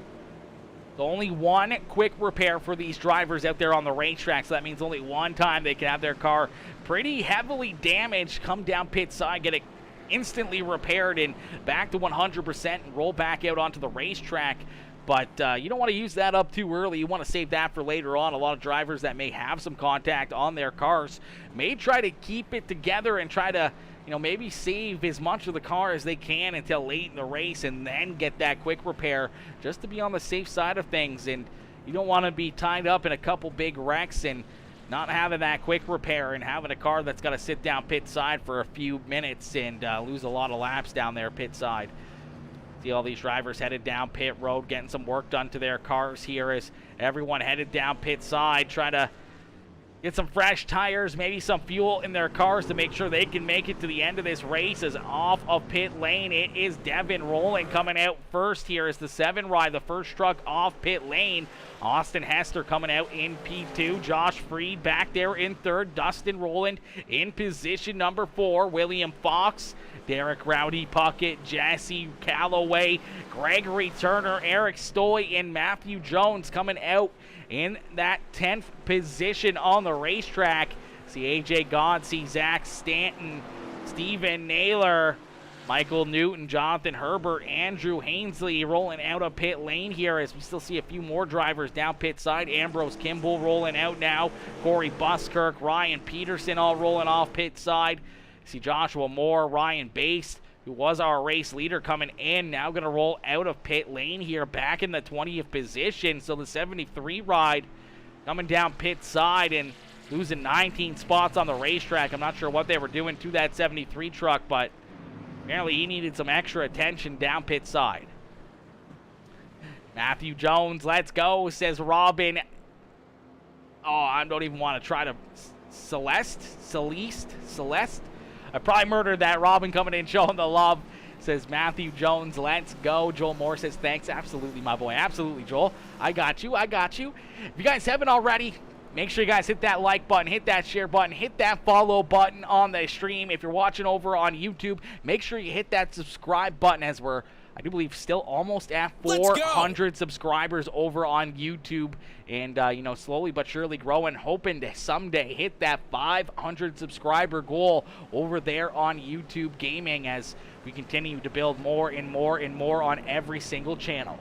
So only 1 quick repair for these drivers out there on the racetrack, so that means only 1 time they can have their car pretty heavily damaged, come down pit side, get it instantly repaired and back to 100% and roll back out onto the racetrack. But you don't want to use that up too early. You want to save that for later on. A lot of drivers that may have some contact on their cars may try to keep it together and try to, maybe save as much of the car as they can until late in the race and then get that quick repair just to be on the safe side of things. And, You don't want to be tied up in a couple big wrecks and not having that quick repair and having a car that's got to sit down pit side for a few minutes and lose a lot of laps down there pit side. See all these drivers headed down pit road, getting some work done to their cars here as everyone headed down pit side, trying to get some fresh tires, maybe some fuel in their cars to make sure they can make it to the end of this race. As off of pit lane, it is Devin Rowland coming out first here as the 7 ride, the first truck off pit lane. Austin Hester coming out in P2. Josh Freed back there in third. Dustin Rowland in position number 4. William Fox, Derek Rowdy Puckett, Jesse Calloway, Gregory Turner, Eric Stoy, and Matthew Jones coming out in that 10th position on the racetrack. See AJ Godsey, Zach Stanton, Steven Naylor, Michael Newton, Jonathan Herbert, Andrew Hainsley rolling out of pit lane here as we still see a few more drivers down pit side. Ambrose Kimball rolling out now. Corey Buskirk, Ryan Peterson all rolling off pit side. See Joshua Moore, Ryan Baste, who was our race leader, coming in, now going to roll out of pit lane here, back in the 20th position. So the 73 ride coming down pit side and losing 19 spots on the racetrack. I'm not sure what they were doing to that 73 truck, but apparently he needed some extra attention down pit side. Matthew Jones, let's go, says Robin. Oh, I don't even want to try to... Celeste? I probably murdered that. Robin coming in, showing the love, says Matthew Jones, let's go. Joel Moore says, thanks. Absolutely, my boy. Absolutely, Joel. I got you. If you guys haven't already, make sure you guys hit that like button, hit that share button, hit that follow button on the stream. If you're watching over on YouTube, make sure you hit that subscribe button as we're, I do believe, still almost at 400 subscribers over on YouTube. And, you know, slowly but surely growing, hoping to someday hit that 500 subscriber goal over there on YouTube Gaming as we continue to build more and more and more on every single channel.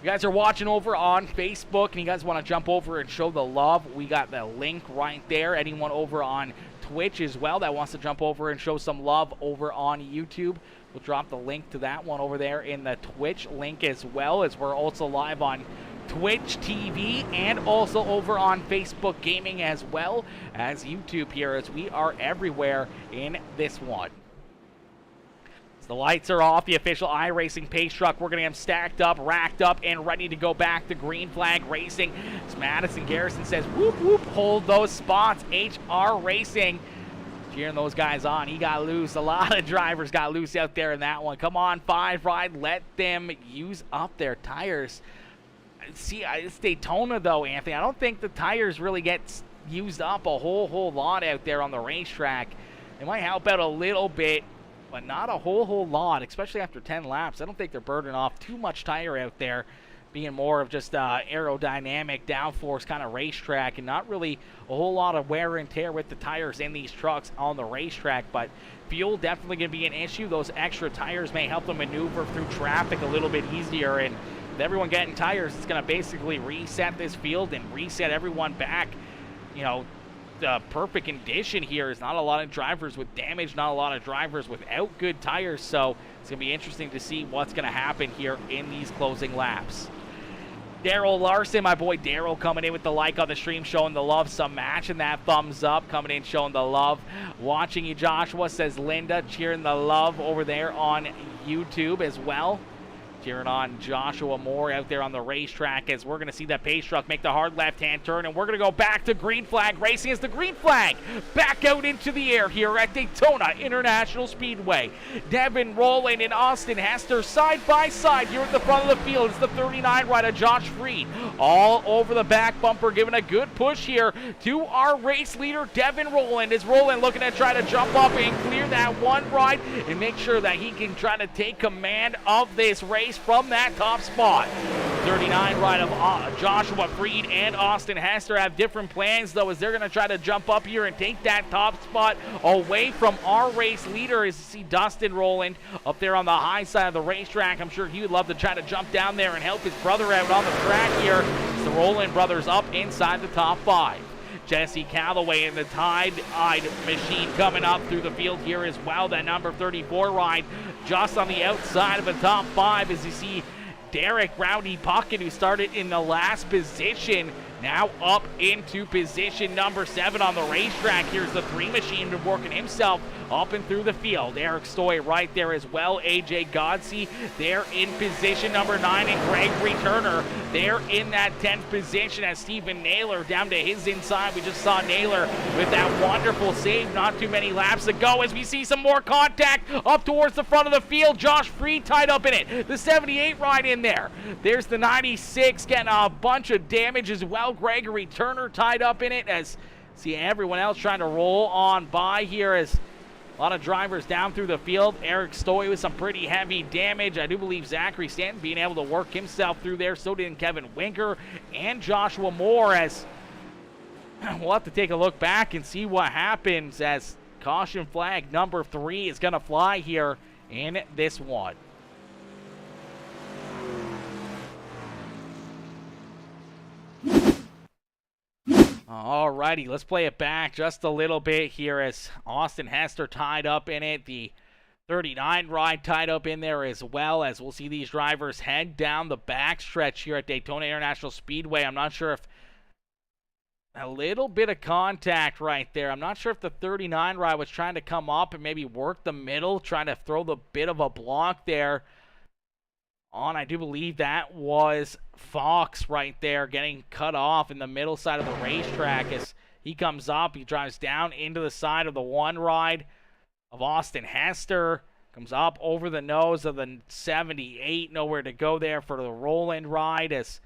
You guys are watching over on Facebook and you guys want to jump over and show the love, we got the link right there. Anyone over on Twitch as well that wants to jump over and show some love over on YouTube, we'll drop the link to that one over there in the Twitch link as well, as we're also live on Twitch TV and also over on Facebook Gaming as well as YouTube here, as we are everywhere in this one. So the lights are off, the official iRacing pace truck. We're going to have stacked up, racked up, and ready to go back to green flag racing. As Madison Garrison says, whoop, whoop, hold those spots. HR Racing cheering those guys on. He got loose. A lot of drivers got loose out there in that one. Come on, 5 ride. Let them use up their tires. See, it's Daytona, though, Anthony. I don't think the tires really get used up a whole lot out there on the racetrack. They might help out a little bit, but not a whole lot, especially after 10 laps. I don't think they're burning off too much tire out there, being more of just aerodynamic downforce kind of racetrack and not really a whole lot of wear and tear with the tires in these trucks on the racetrack. But fuel definitely going to be an issue. Those extra tires may help them maneuver through traffic a little bit easier, and with everyone getting tires, it's going to basically reset this field and reset everyone back. You know, the perfect condition here is not a lot of drivers with damage, not a lot of drivers without good tires, so it's going to be interesting to see what's going to happen here in these closing laps. Daryl Larson, my boy Daryl, coming in with the like on the stream, showing the love, some matching that thumbs up, coming in showing the love. Watching you, Joshua, says Linda, cheering the love over there on YouTube as well. Cheering on Joshua Moore out there on the racetrack as we're going to see that pace truck make the hard left-hand turn, and we're going to go back to green flag racing as the green flag back out into the air here at Daytona International Speedway. Devin Rowland and Austin Hester side by side here at the front of the field. It's the 39 rider Josh Freed all over the back bumper, giving a good push here to our race leader Devin Rowland. Is Rowland looking to try to jump up and clear that one ride and make sure that he can try to take command of this race from that top spot. 39 ride of Joshua Freed and Austin Hester have different plans, though, as they're going to try to jump up here and take that top spot away from our race leader. As you see Dustin Rowland up there on the high side of the racetrack, I'm sure he would love to try to jump down there and help his brother out on the track here. It's the Rowland brothers up inside the top 5. Jesse Calloway in the Tide-eyed machine coming up through the field here as well. That number 34 ride just on the outside of the top 5 as you see Derek Rowdy Puckett, who started in the last position, now up into position number 7 on the racetrack. Here's the 3 machine been working himself up and through the field. Eric Stoy right there as well. AJ Godsey there in position number 9, and Gregory Turner there in that 10th position as Stephen Naylor down to his inside. We just saw Naylor with that wonderful save not too many laps ago as we see some more contact up towards the front of the field. Josh Freed tied up in it. The 78 right in there. There's the 96 getting a bunch of damage as well. Gregory Turner tied up in it as see everyone else trying to roll on by here as a lot of drivers down through the field. Eric Stoy with some pretty heavy damage. I do believe Zachary Stanton being able to work himself through there. So did Kevin Winker and Joshua Moore as we'll have to take a look back and see what happens as caution flag number 3 is going to fly here in this one. Alrighty, let's play it back just a little bit here as Austin Hester tied up in it. The 39 ride tied up in there as well as we'll see these drivers head down the backstretch here at Daytona International Speedway. I'm not sure if a little bit of contact right there. I'm not sure if the 39 ride was trying to come up and maybe work the middle, trying to throw the bit of a block there on. I do believe that was Fox right there getting cut off in the middle side of the racetrack as he comes up. He drives down into the side of the 1 ride of Austin Hester. Comes up over the nose of the 78. Nowhere to go there for the Roland ride as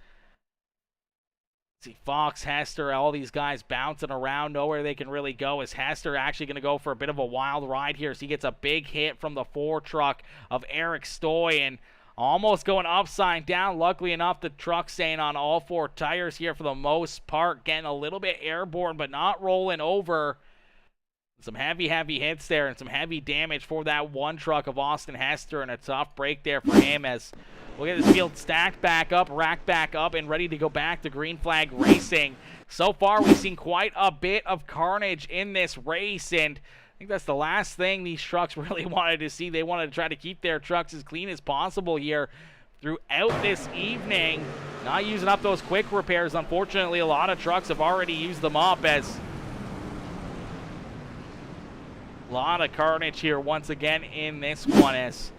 see Fox, Hester, all these guys bouncing around. Nowhere they can really go as Hester actually going to go for a bit of a wild ride here as he gets a big hit from the 4 truck of Eric Stoy and almost going upside down. Luckily enough, the truck staying on all 4 tires here for the most part. Getting a little bit airborne, but not rolling over. Some heavy hits there and some heavy damage for that 1 truck of Austin Hester, and a tough break there for him as we'll get this field stacked back up, racked back up, and ready to go back to green flag racing. So far, we've seen quite a bit of carnage in this race, and I think that's the last thing these trucks really wanted to see. They wanted to try to keep their trucks as clean as possible here throughout this evening. Not using up those quick repairs. Unfortunately, a lot of trucks have already used them up as a lot of carnage here once again in this one as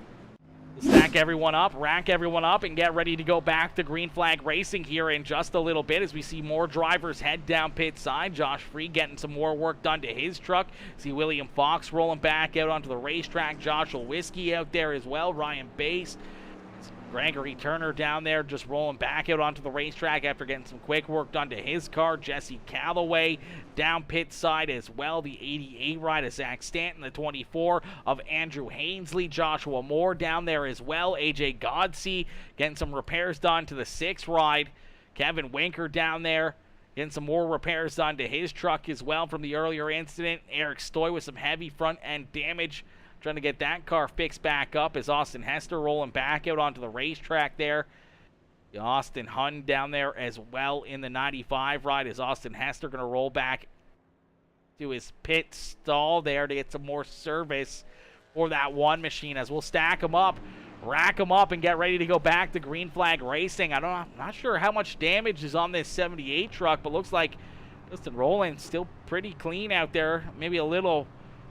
stack everyone up, rack everyone up, and get ready to go back to green flag racing here in just a little bit as we see more drivers head down pit side. Josh Freed getting some more work done to his truck. See William Fox rolling back out onto the racetrack. Joshua Whiskey out there as well. Ryan Bass. Gregory Turner down there just rolling back out onto the racetrack after getting some quick work done to his car. Jesse Calloway down pit side as well. The 88 ride of Zach Stanton. The 24 of Andrew Hainsley. Joshua Moore down there as well. AJ Godsey getting some repairs done to the 6 ride. Kevin Winker down there getting some more repairs done to his truck as well from the earlier incident. Eric Stoy with some heavy front end damage, trying to get that car fixed back up as Austin Hester rolling back out onto the racetrack there. Austin Hunn down there as well in the 95 ride. Is Austin Hester going to roll back to his pit stall there to get some more service for that 1 machine as we'll stack them up, rack them up, and get ready to go back to green flag racing. I'm not sure how much damage is on this 78 truck, but looks like Justin Rowland's still pretty clean out there. Maybe a little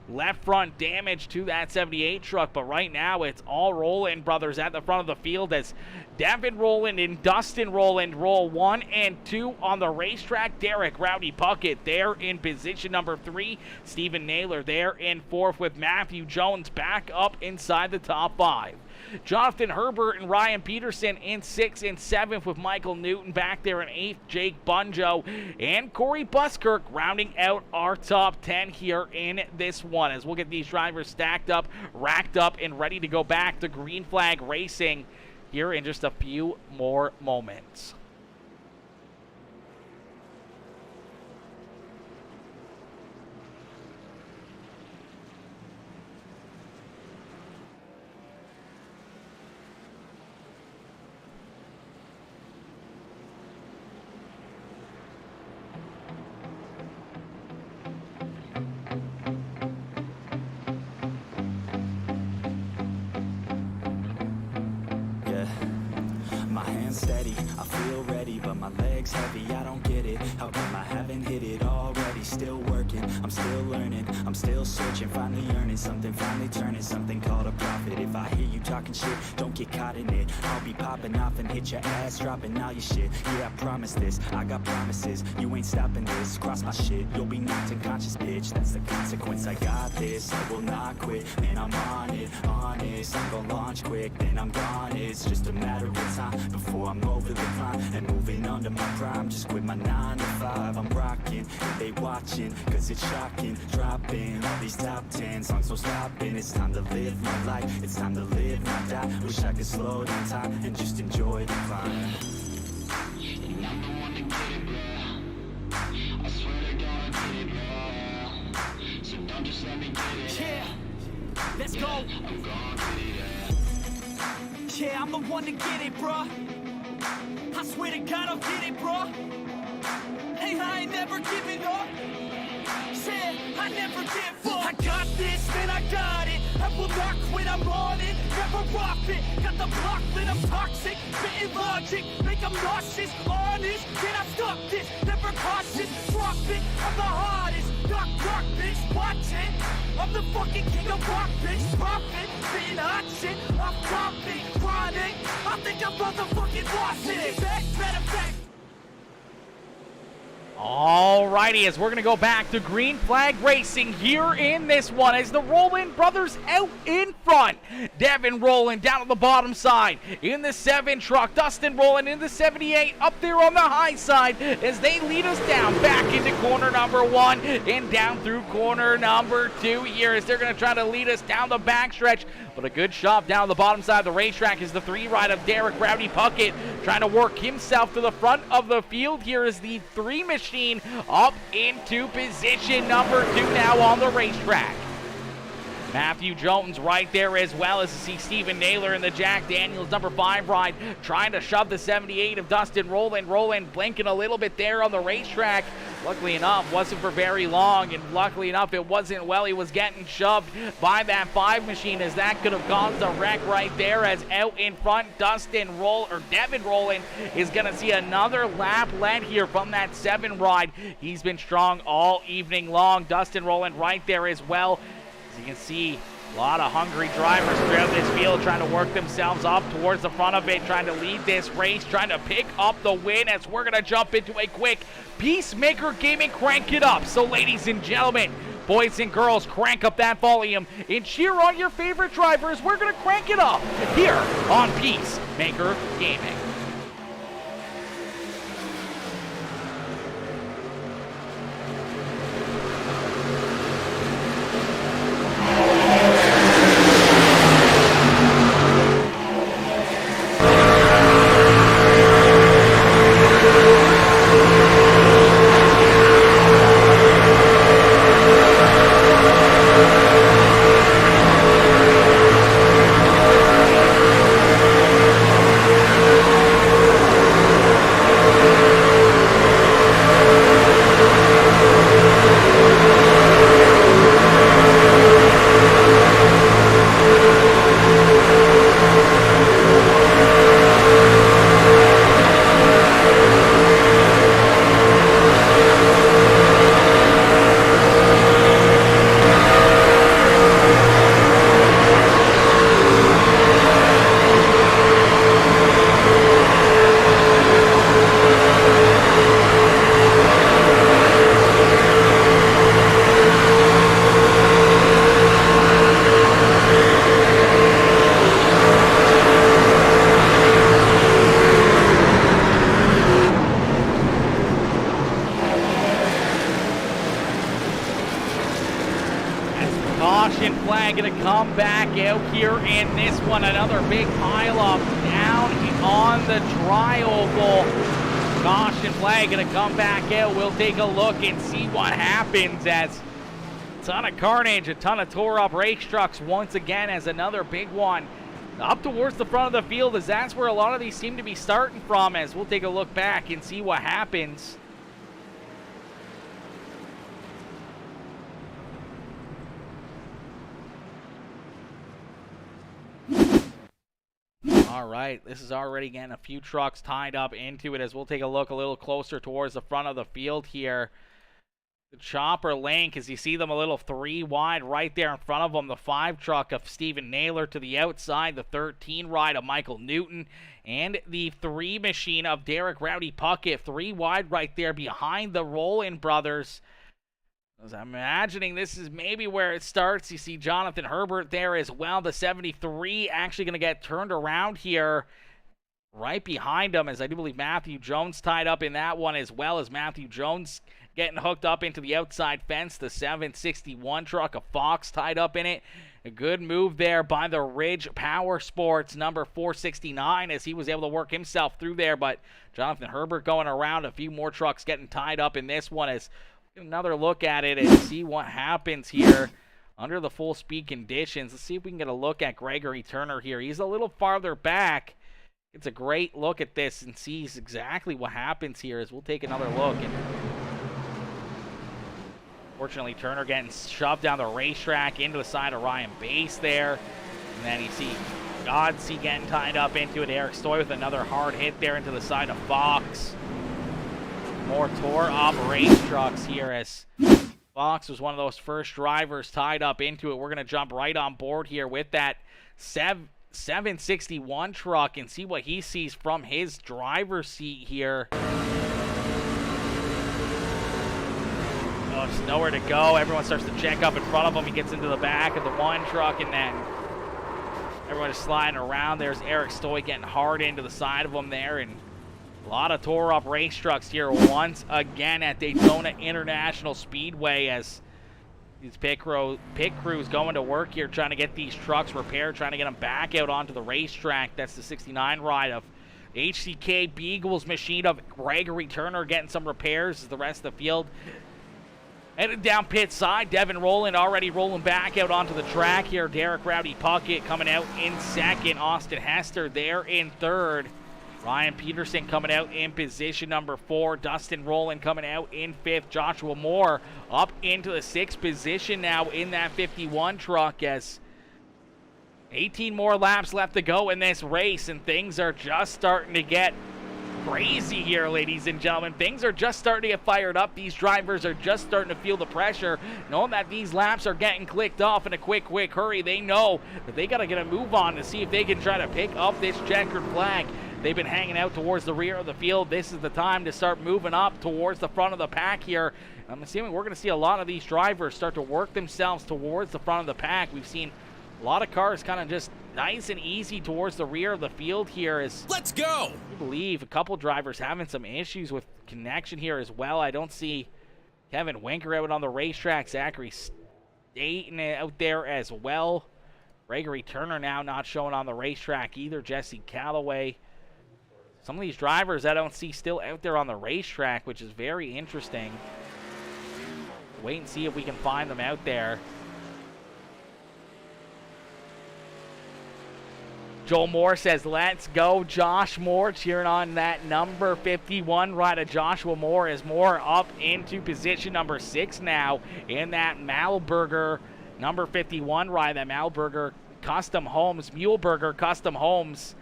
left front damage to that 78 truck, but right now it's all Rowland brothers at the front of the field as Devin Rowland and Dustin Rowland roll 1 and 2 on the racetrack. Derek Rowdy Puckett there in position number 3. Stephen Naylor there in 4th with Matthew Jones back up inside the top 5. Jonathan Herbert and Ryan Peterson in 6th and 7th with Michael Newton back there in 8th. Jake Bunjo and Corey Buskirk rounding out our top 10 here in this one as we'll get these drivers stacked up, racked up, and ready to go back to green flag racing here in just a few more moments. unsteady. I feel ready, but my legs heavy, I don't get it. How come I haven't hit it already? Still working, I'm still learning, I'm still searching, finally earning something, finally turning something called a profit. If I hear you talking shit, don't get caught in it. I'll be popping off and hit your ass, dropping all your shit. Yeah, I promise this, I got promises. You ain't stopping this, cross my shit, you'll be knocked unconscious, bitch. That's the consequence, I got this, I will not quit. Man, I'm on it, honest. I'm gonna launch quick, then I'm gone. It's just a matter of time before I'm over the climb and moving under my prime. Just quit my 9 to 5, I'm rocking, and they watching, cause it's shocking. Dropping all these top 10 songs, no stopping. It's time to live my life, it's time to live, not die. Wish I could slow down time and just enjoy the climb. And I'm the one to get it, bro. I swear to God I get it, bro. So don't just let me get it. Yeah, let's go. I'm gonna get it, yeah. Yeah, I'm the one to get it, bro. I swear to God I'll get it, bro. Hey, I ain't never giving up. Said I never give up. I got this, man, I got it. I will not quit, I'm on it. Never off it. Got the block lit, I'm toxic. Spitting logic, make them nauseous. Honest, can I stop this? Never cautious, drop it. I'm the hardest. Knock, knock, bitch, watch it. I'm the fucking king of rock, bitch. Profit, spitting hot shit. I'm dropping, chronic. I think I'm motherfucking lost it. Matter of fact. Alrighty, as we're going to go back to green flag racing here in this one as the Rowland brothers out in front. Devin Rowland down on the bottom side in the 7 truck. Dustin Rowland in the 78 up there on the high side as they lead us down back into corner number 1 and down through corner number 2 here as they're going to try to lead us down the backstretch. But a good shove down the bottom side of the racetrack is the 3 ride of Derek Rowdy Puckett trying to work himself to the front of the field. Here is the 3 machine up into position number 2 now on the racetrack. Matthew Jones right there as well as you see Stephen Naylor in the Jack Daniels number 5 ride trying to shove the 78 of Dustin Rowland. Rowland blinking a little bit there on the racetrack. Luckily enough, wasn't for very long, and luckily enough, it wasn't well. He was getting shoved by that 5 machine as that could have caused a wreck right there as out in front, Devin Rowland is going to see another lap led here from that 7 ride. He's been strong all evening long. Dustin Rowland right there as well. As you can see, a lot of hungry drivers throughout this field trying to work themselves up towards the front of it, trying to lead this race, trying to pick up the win as we're going to jump into a quick PeaceMaker game and crank it up. So ladies and gentlemen, boys and girls, crank up that volume and cheer on your favorite drivers. We're going to crank it up here on PeaceMaker Gaming. Caution flag going to come back out here in this one. Another big pileup down on the tri-oval. Caution flag going to come back out. We'll take a look and see what happens as a ton of carnage, a ton of tore up race trucks once again as another big one up towards the front of the field, as that's where a lot of these seem to be starting from, as we'll take a look back and see what happens. All right. right, this is already getting a few trucks tied up into it as we'll take a look a little closer towards the front of the field here. The Chopper Link, as you see them a little 3 wide right there in front of them. The 5 truck of Stephen Naylor to the outside. The 13 ride of Michael Newton. And the 3 machine of Derek Rowdy Puckett. 3 wide right there behind the Rowland brothers. As I'm imagining this is maybe where it starts. You see Jonathan Herbert there as well. The 73 actually going to get turned around here right behind him, as I do believe Matthew Jones tied up in that one, as well as Matthew Jones getting hooked up into the outside fence. The 761 truck of Fox tied up in it. A good move there by the Ridge Power Sports number 469 as he was able to work himself through there. But Jonathan Herbert going around, a few more trucks getting tied up in this one. As another look at it and see what happens here under the full speed conditions. Let's see if we can get a look at Gregory Turner here. He's a little farther back. It's a great look at this and sees exactly what happens here as we'll take another look. And fortunately, Turner getting shoved down the racetrack into the side of Ryan Bass there. And then you see Godsey getting tied up into it. Eric Stoy with another hard hit there into the side of Fox. More tore up race trucks here as Fox was one of those first drivers tied up into it. We're going to jump right on board here with that 761 truck and see what he sees from his driver's seat here. Just nowhere to go. Everyone starts to check up in front of him. He gets into the back of the 1 truck, and then everyone is sliding around. There's Eric Stoy getting hard into the side of him there, and a lot of tore up race trucks here once again at Daytona International Speedway as these pit crews going to work here trying to get these trucks repaired, trying to get them back out onto the racetrack. That's the 69 ride of HCK Beagles machine of Gregory Turner getting some repairs as the rest of the field headed down pit side. Devin Rowland already rolling back out onto the track here. Derek Rowdy Puckett coming out in second. Austin Hester there in third. Ryan Peterson coming out in position number 4. Dustin Rowland coming out in 5th. Joshua Moore up into the 6th position now in that 51 truck as 18 more laps left to go in this race, and things are just starting to get crazy here, ladies and gentlemen. Things are just starting to get fired up. These drivers are just starting to feel the pressure, knowing that these laps are getting clicked off in a quick hurry. They know that they got to get a move on to see if they can try to pick up this checkered flag. They've been hanging out towards the rear of the field. This is the time to start moving up towards the front of the pack here. I'm assuming we're going to see a lot of these drivers start to work themselves towards the front of the pack. We've seen a lot of cars kind of just nice and easy towards the rear of the field here. Let's go! I believe a couple drivers having some issues with connection here as well. I don't see Kevin Winker out on the racetrack. Zachary Staten out there as well. Gregory Turner now not showing on the racetrack either. Jesse Calloway. Some of these drivers I don't see still out there on the racetrack, which is very interesting. Wait and see if we can find them out there. Joel Moore says, let's go, Josh Moore, cheering on that number 51 ride of Joshua Moore as Moore up into position number 6 now in that Malburger number 51 ride, that Malburger Custom Homes, Muehlberger Custom Homes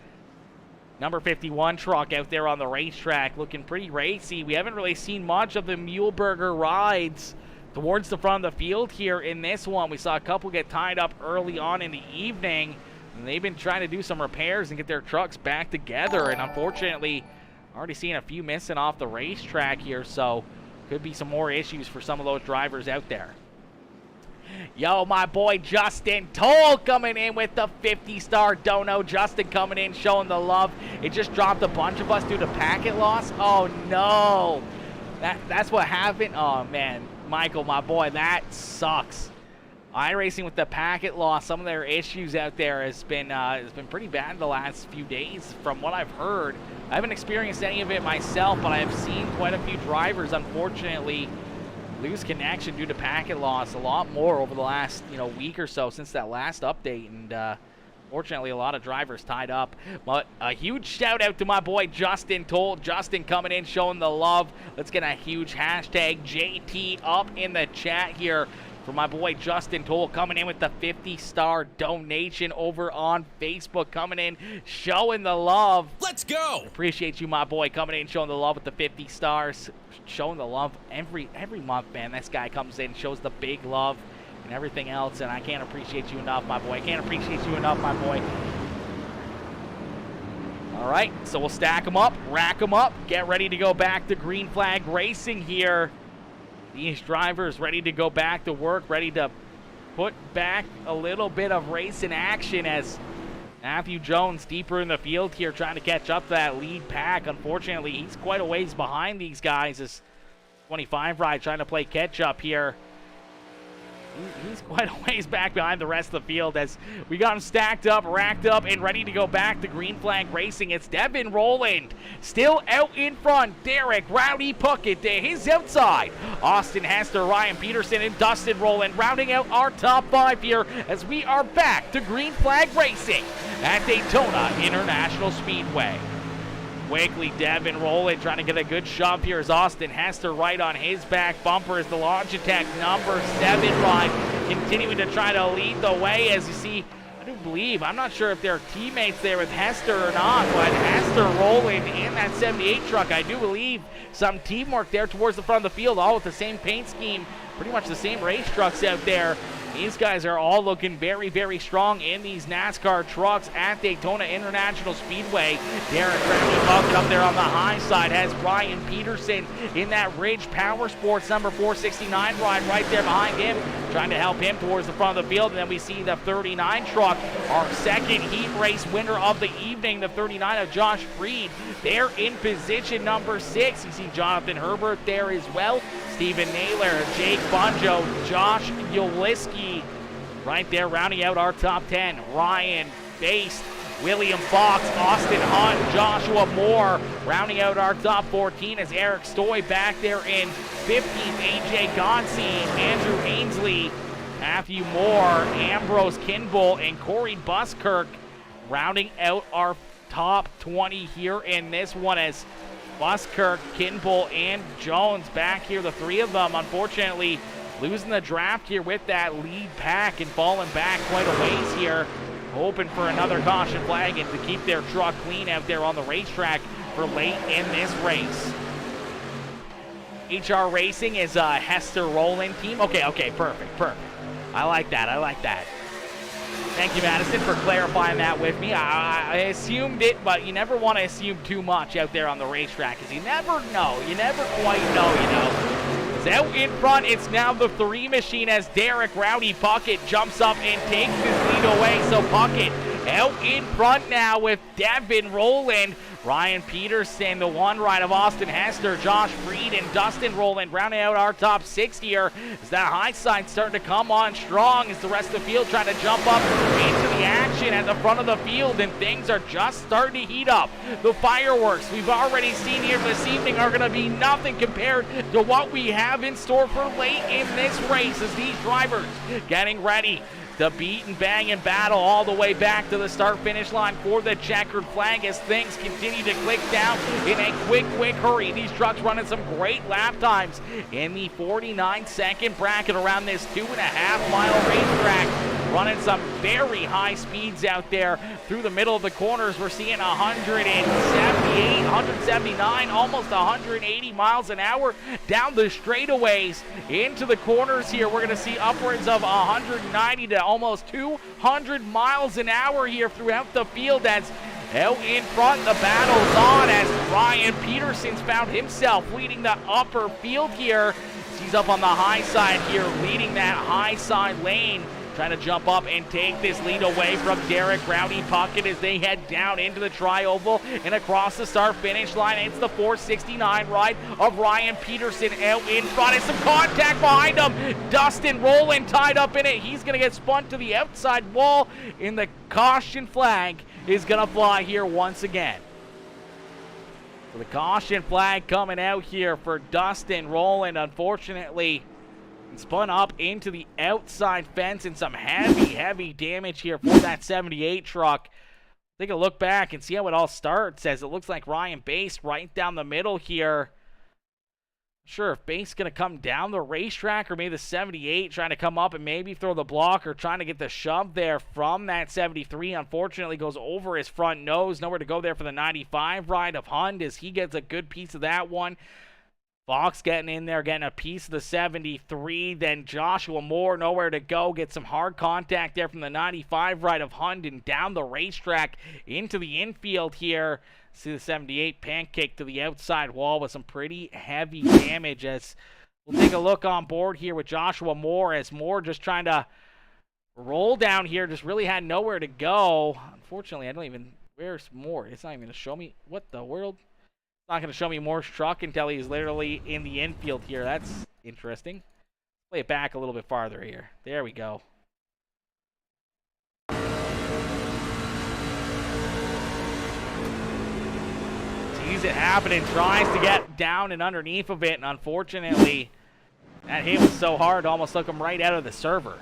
number 51 truck out there on the racetrack, looking pretty racy. We haven't really seen much of the Muehlberger rides towards the front of the field here in this one. We saw a couple get tied up early on in the evening, and they've been trying to do some repairs and get their trucks back together, and unfortunately already seeing a few missing off the racetrack here, so could be some more issues for some of those drivers out there. Yo, my boy Justin Toll coming in with the 50-star dono. Justin coming in, showing the love. It just dropped a bunch of us due to packet loss. Oh, no. That's what happened. Oh, man. Michael, my boy, that sucks. iRacing with the packet loss, some of their issues out there has been pretty bad the last few days from what I've heard. I haven't experienced any of it myself, but I have seen quite a few drivers, unfortunately, lose connection due to packet loss. A lot more over the last week or so since that last update, and fortunately a lot of drivers tied up. But a huge shout out to my boy Justin Toll. Justin coming in, showing the love. Let's get a huge hashtag JT up in the chat here for my boy Justin Toll coming in with the 50-star donation over on Facebook, coming in, showing the love. Let's go! Appreciate you, my boy, coming in, showing the love with the 50 stars, showing the love every month, man. This guy comes in, shows the big love and everything else, and I can't appreciate you enough, my boy. I can't appreciate you enough, my boy. All right, so we'll stack them up, rack them up, get ready to go back to green flag racing here. These drivers ready to go back to work, ready to put back a little bit of racing action as Matthew Jones deeper in the field here trying to catch up to that lead pack. Unfortunately, he's quite a ways behind these guys as 25 ride trying to play catch up here. He's quite a ways back behind the rest of the field as we got him stacked up, racked up, and ready to go back to green flag racing. It's Devin Rowland still out in front. Derek Rowdy Puckett to his outside. Austin Hester, Ryan Peterson, and Dustin Rowland rounding out our top 5 here as we are back to green flag racing at Daytona International Speedway. Quickly, Devin Rowland trying to get a good shove here as Austin Hester right on his back bumper as the Logitech number 7 ride continuing to try to lead the way. As you see, I do believe, I'm not sure if they're teammates there with Hester or not, but Hester Rowland in that 78 truck, I do believe some teamwork there towards the front of the field, all with the same paint scheme, pretty much the same race trucks out there. These guys are all looking very, very strong in these NASCAR trucks at Daytona International Speedway. Derek Rowdy bumped up there on the high side, has Ryan Peterson in that Ridge Power Sports number 469 ride right there behind him, trying to help him towards the front of the field. And then we see the 39 truck, our second heat race winner of the evening, the 39 of Josh Freed. They're in position number 6. You see Jonathan Herbert there as well. Stephen Naylor, Jake Bonjo, Josh Uliski right there rounding out our top 10. Ryan Baste, William Fox, Austin Hunt, Joshua Moore rounding out our top 14 as Eric Stoy back there in 15th. AJ Gonsi, Andrew Ainsley, Matthew Moore, Ambrose Kimball, and Corey Buskirk rounding out our top 20 here in this one as Buskirk, Kimball, and Jones back here, the 3 of them, unfortunately losing the draft here with that lead pack and falling back quite a ways here, hoping for another caution flag and to keep their truck clean out there on the racetrack for late in this race. HR Racing is a Hester Rowland team. Okay, perfect. I like that. Thank you, Madison, for clarifying that with me. I assumed it, but you never want to assume too much out there on the racetrack because you never know. You never quite know, you know. It's out in front. It's now the 3 machine as Derek Rowdy Puckett jumps up and takes his lead away. So Puckett out in front now with Devin Rowland. Ryan Peterson, the 1 ride of Austin Hester, Josh Freed, and Dustin Rowland rounding out our top 6 here. As that high side starting to come on strong as the rest of the field trying to jump up into the action at the front of the field, and things are just starting to heat up. The fireworks we've already seen here this evening are going to be nothing compared to what we have in store for late in this race as these drivers getting ready to beat and bang and battle all the way back to the start-finish line for the checkered flag as things continue to click down in a quick hurry. These trucks running some great lap times in the 49-second bracket around this 2.5-mile racetrack, running some very high speeds out there through the middle of the corners. We're seeing 178, 179, almost 180 miles an hour down the straightaways into the corners here. We're going to see upwards of 190 to almost 200 miles an hour here throughout the field as out in front the battle's on as Ryan Peterson's found himself leading the upper field here. He's up on the high side here, leading that high side lane, trying to jump up and take this lead away from Derek Rowdy Puckett as they head down into the tri-oval and across the start-finish line. It's the 469 ride of Ryan Peterson out in front. And some contact behind him. Dustin Rowland tied up in it. He's going to get spun to the outside wall, and the caution flag is going to fly here once again. So the caution flag coming out here for Dustin Rowland, unfortunately spun up into the outside fence and some heavy damage here for that 78 truck. Take a look back and see how it all starts as it looks like Ryan Baste right down the middle here Sure if Bates going to come down the racetrack or maybe the 78 trying to come up and maybe throw the block or trying to get the shove there from that 73. Unfortunately goes over his front nose. Nowhere to go there for the 95 ride of Hund as he gets a good piece of that one. Fox getting in there, getting a piece of the 73. Then Joshua Moore nowhere to go. Gets some hard contact there from the 95 ride of Hund and down the racetrack into the infield here. See the 78 pancake to the outside wall with some pretty heavy damage as we'll take a look on board here with Joshua Moore as Moore just trying to roll down here, just really had nowhere to go. Unfortunately, I don't even, where's Moore? It's not even going to show me, what the world? It's not going to show me Moore's truck until he's literally in the infield here. That's interesting. Play it back a little bit farther here. There we go. Sees it happening, tries to get down and underneath of it, and unfortunately, that hit was so hard, almost took him right out of the server.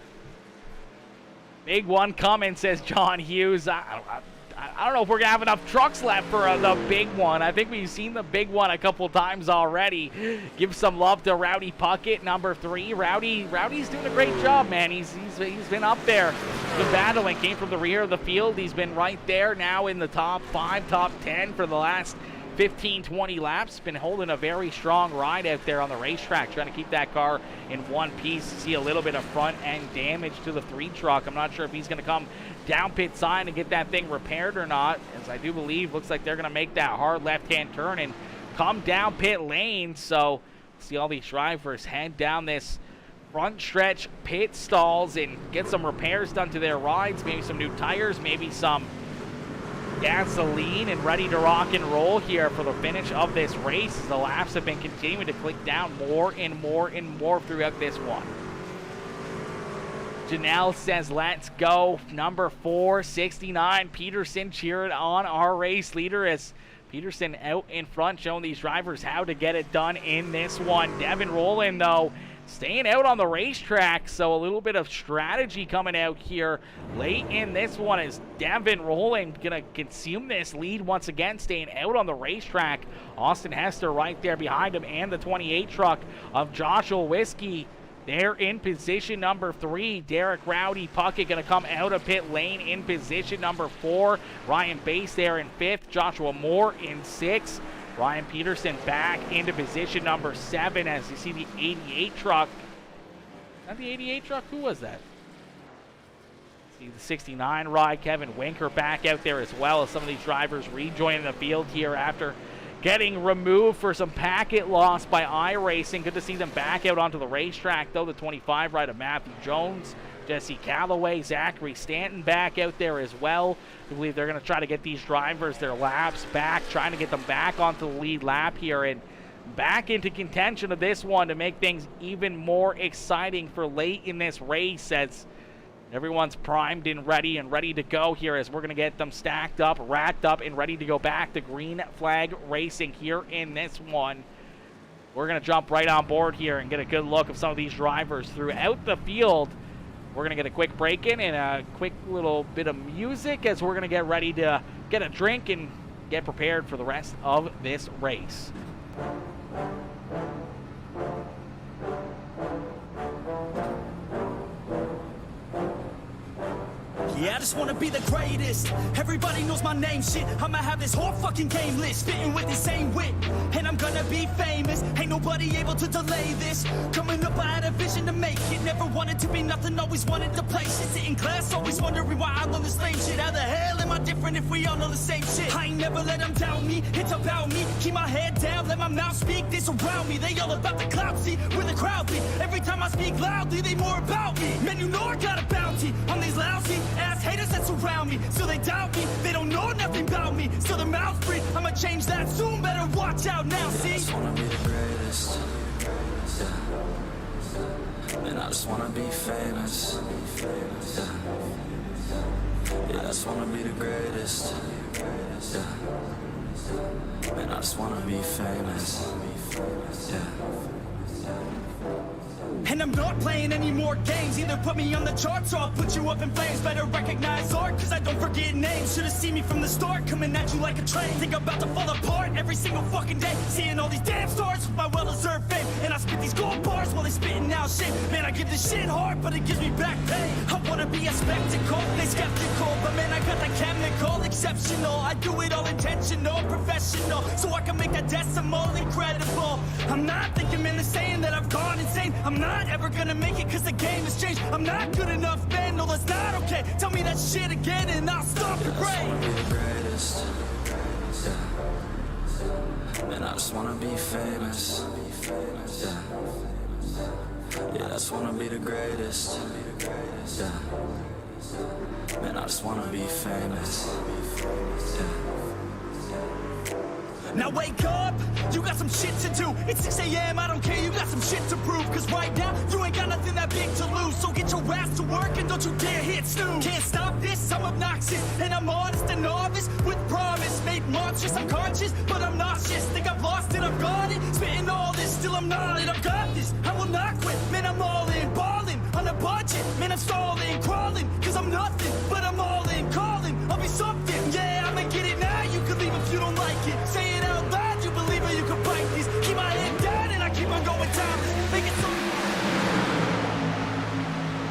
Big one coming, says John Hughes. I don't know if we're going to have enough trucks left for the big one. I think we've seen the big one a couple times already. Give some love to Rowdy Puckett, number 3. Rowdy's doing a great job, man. He's been up there. The battling came from the rear of the field. He's been right there now in the top 5, top 10 for the last 15-20 laps. Been holding a very strong ride out there on the racetrack, trying to keep that car in one piece. See a little bit of front end damage to the 3 truck. I'm not sure if he's going to come down pit side and get that thing repaired or not, as I do believe looks like they're going to make that hard left-hand turn and come down pit lane. So see all these drivers head down this front stretch pit stalls and get some repairs done to their rides, maybe some new tires, maybe some gasoline, and ready to rock and roll here for the finish of this race as the laps have been continuing to click down more and more and more throughout this one. Janelle says, let's go. Number 4, 69. Peterson cheering on our race leader as Peterson out in front, showing these drivers how to get it done in this one. Devin Rowland, though, staying out on the racetrack, so a little bit of strategy coming out here late in this one as Devin Rowland going to consume this lead once again, staying out on the racetrack. Austin Hester right there behind him, and the 28 truck of Joshua Whiskey. They're in position number 3. Derek Rowdy Puckett going to come out of pit lane in position number 4. Ryan Bass there in 5th. Joshua Moore in 6th. Ryan Peterson back into position number 7 as you see the 88 truck. Is that the 88 truck? Who was that? See the 69 ride. Kevin Winker back out there as well as some of these drivers rejoining the field here after getting removed for some packet loss by iRacing. Good to see them back out onto the racetrack, though. The 25 ride of Matthew Jones, Jesse Calloway, Zachary Stanton back out there as well. I believe they're going to try to get these drivers their laps back, trying to get them back onto the lead lap here and back into contention of this one to make things even more exciting for late in this race as everyone's primed and ready to go here as we're going to get them stacked up, racked up, and ready to go back to green flag racing here in this one. We're going to jump right on board here and get a good look of some of these drivers throughout the field. We're going to get a quick break in and a quick little bit of music as we're going to get ready to get a drink and get prepared for the rest of this race. Yeah, I just wanna be the greatest. Everybody knows my name, shit. I'ma have this whole fucking game list, spitting with the same wit, and I'm gonna be famous. Ain't nobody able to delay this. Coming up, I had a vision to make it. Never wanted to be nothing, always wanted to play shit. Sitting class, always wondering why I love the same shit. How the hell am I different if we all know the same shit? I ain't never let them doubt me, it's about me. Keep my head down, let my mouth speak. They surround me, they all about the clout, see where the crowd be. Every time I speak loudly, they more about me. Man, you know I got a bounty on these lousy ass haters that surround me, so they doubt me. They don't know nothing about me, so their mouths free. I'ma change that soon, better watch out now, see? I just wanna be the greatest, yeah. And I just wanna be famous, yeah. Yeah, I just wanna be the greatest, yeah. And I just wanna be famous, yeah. And I'm not playing any more games. Either put me on the charts or I'll put you up in flames. Better recognize art, cause I don't forget names. Should've seen me from the start, coming at you like a train. Think I'm about to fall apart every single fucking day. Seeing all these damn stars with my well-deserved fame. foul shit. Man, I give this shit hard, but it gives me back pain. I wanna be a spectacle, they skeptical, but man, I got the chemical, exceptional. I do it all intentional, professional, so I can make that decimal incredible. I'm not thinking, man, they're saying that I've gone insane. I'm not ever gonna make it cause the game has changed. I'm not good enough, man, no, that's not okay. Tell me that shit again and I'll stop the brain. I just wanna be the greatest. Yeah. Man, I just wanna be famous. Yeah. Yeah, I just wanna be the greatest. Yeah. Man, I just wanna be famous. Yeah. Now wake up, you got some shit to do. It's 6 a.m., I don't care, you got some shit to prove. Cause right now, you ain't got nothing that big to lose. So get your ass to work and don't you dare hit snooze. Can't stop this, I'm obnoxious. And I'm honest and novice with promise. Made monstrous, I'm conscious, but I'm nauseous. Think I've lost it, I've got it. Spitting all this, still I'm not it. I've got this, I will not quit. Man, I'm all in, balling, on a budget. Man, I'm stalling, crawling, cause I'm nothing. But I'm all in, calling, I'll be something. Yeah, I'ma get it now, you can leave if you don't like it. Say it out loud, you believe it, you can fight this. Keep my head down and I keep on going timeless. Make it so.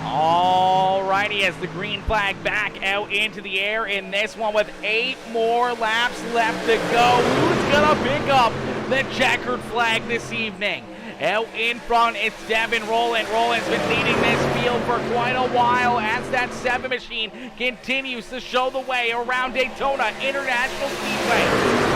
Alrighty, as the green flag back out into the air in this one with 8 more laps left to go. Who's gonna pick up the checkered flag this evening? Out in front, it's Devin Rowland. Rowland's been leading this field for quite a while as that 7 machine continues to show the way around Daytona International Speedway.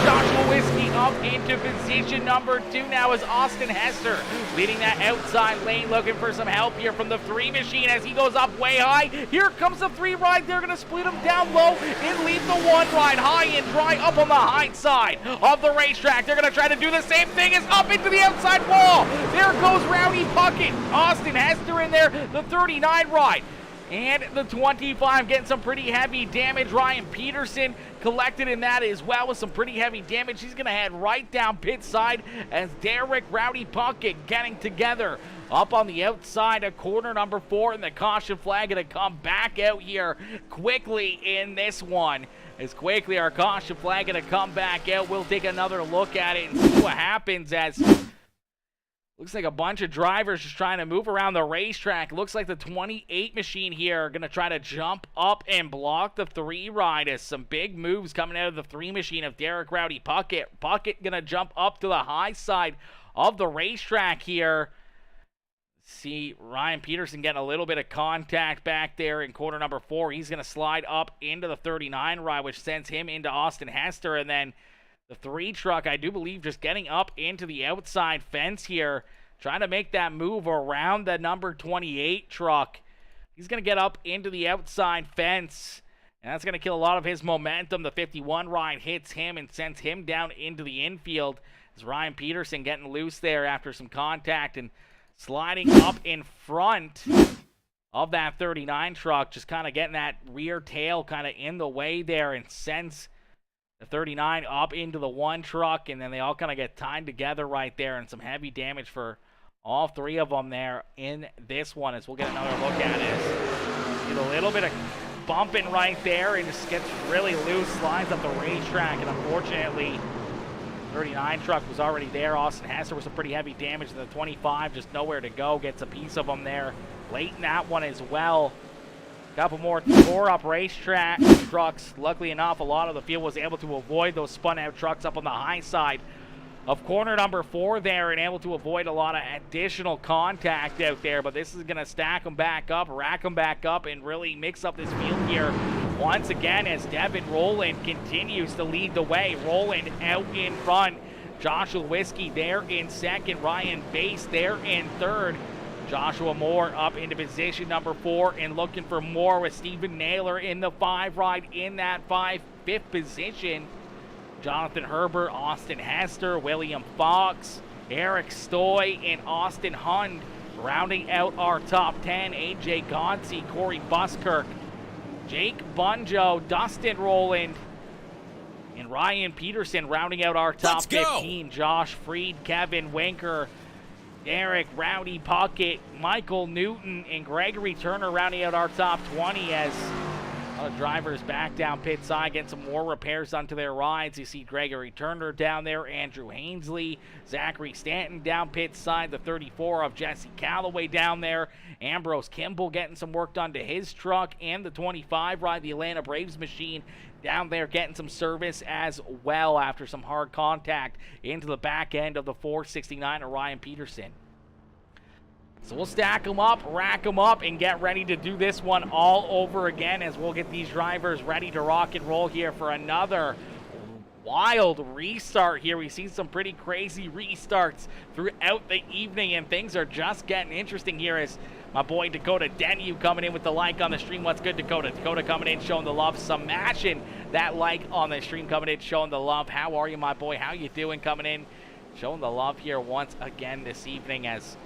Joshua Whiskey up into position number 2 now as Austin Hester leading that outside lane, looking for some help here from the 3 machine as he goes up way high. Here comes the 3 ride. They're going to split him down low and leave the 1 ride high and dry up on the high side of the racetrack. They're going to try to do the same thing as up into the outside wall. There goes Rowdy Puckett. Austin Hester in there, the 39 ride. And the 25 getting some pretty heavy damage. Ryan Peterson collected in that as well with some pretty heavy damage. He's going to head right down pit side as Derek Rowdy Puckett getting together up on the outside of corner number 4. And the caution flag going to come back out here quickly in this one. As quickly our caution flag going to come back out. We'll take another look at it and see what happens as... looks like a bunch of drivers just trying to move around the racetrack. Looks like the 28 machine here going to try to jump up and block the 3 ride as some big moves coming out of the 3 machine of Derek Rowdy Puckett. Puckett going to jump up to the high side of the racetrack here. See Ryan Peterson getting a little bit of contact back there in corner number 4. He's going to slide up into the 39 ride, which sends him into Austin Hester. And then the 3 truck, I do believe, just getting up into the outside fence here, trying to make that move around the number 28 truck. He's going to get up into the outside fence, and that's going to kill a lot of his momentum. The 51 ride hits him and sends him down into the infield. As Ryan Peterson getting loose there after some contact and sliding up in front of that 39 truck, just kind of getting that rear tail kind of in the way there and sends the 39 up into the 1 truck, and then they all kind of get tied together right there, and some heavy damage for all 3 of them there in this one as we'll get another look at it. Get a little bit of bumping right there and just gets really loose, slides up the racetrack, and unfortunately 39 truck was already there. Austin Hester with some pretty heavy damage, and the 25 just nowhere to go, gets a piece of them there late in that one as well. Couple more tore-up racetrack trucks. Luckily enough, a lot of the field was able to avoid those spun-out trucks up on the high side of corner number 4 there and able to avoid a lot of additional contact out there. But this is going to stack them back up, rack them back up, and really mix up this field here once again as Devin Rowland continues to lead the way. Rowland out in front. Joshua Whiskey there in second. Ryan Bass there in third. Joshua Moore up into position number 4 and looking for more with Stephen Naylor in the 5 ride in that 5th position. Jonathan Herbert, Austin Hester, William Fox, Eric Stoy, and Austin Hund rounding out our top 10. AJ Gonsey, Corey Buskirk, Jake Bunjo, Dustin Rowland, and Ryan Peterson rounding out our top 15. Josh Freed, Kevin Winker, Derek Rowdy Puckett, Michael Newton, and Gregory Turner rounding out our top 20 as A lot of drivers back down pit side, getting some more repairs onto their rides. You see Gregory Turner down there, Andrew Hainsley, Zachary Stanton down pit side, the 34 of Jesse Calloway down there, Ambrose Kimball getting some work done to his truck, and the 25 ride, the Atlanta Braves machine down there getting some service as well after some hard contact into the back end of the 469 of Ryan Peterson. So we'll stack them up, rack them up, and get ready to do this one all over again as we'll get these drivers ready to rock and roll here for another wild restart here. We've seen some pretty crazy restarts throughout the evening, and things are just getting interesting here as my boy Dakota Denu coming in with the like on the stream. What's good, Dakota? Dakota coming in, showing the love, smashing that like on the stream, coming in, showing the love. How are you, my boy? How you doing? Coming in, showing the love here once again this evening as...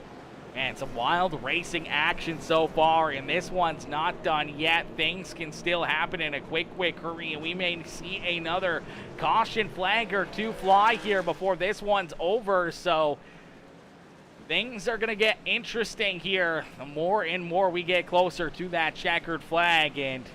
And some wild racing action so far, and this one's not done yet. Things can still happen in a quick hurry, and we may see another caution flag or two fly here before this one's over. So things are going to get interesting here the more and more we get closer to that checkered flag, and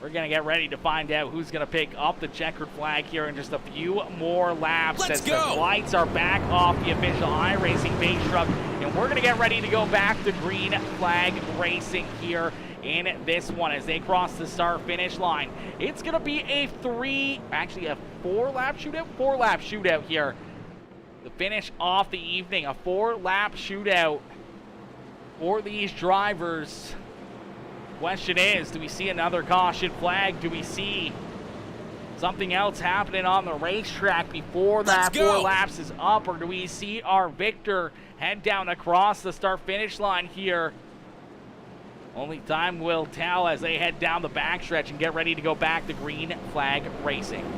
we're going to get ready to find out who's going to pick up the checkered flag here in just a few more laps. As the lights are back off the official iRacing base truck, and we're going to get ready to go back to green flag racing here in this one as they cross the start-finish line. It's going to be a four-lap shootout here to finish off the evening. A 4-lap shootout for these drivers. Question is, do we see another caution flag? Do we see something else happening on the racetrack before that 4 laps is up? Or do we see our victor head down across the start-finish line here? Only time will tell as they head down the backstretch and get ready to go back to green flag racing.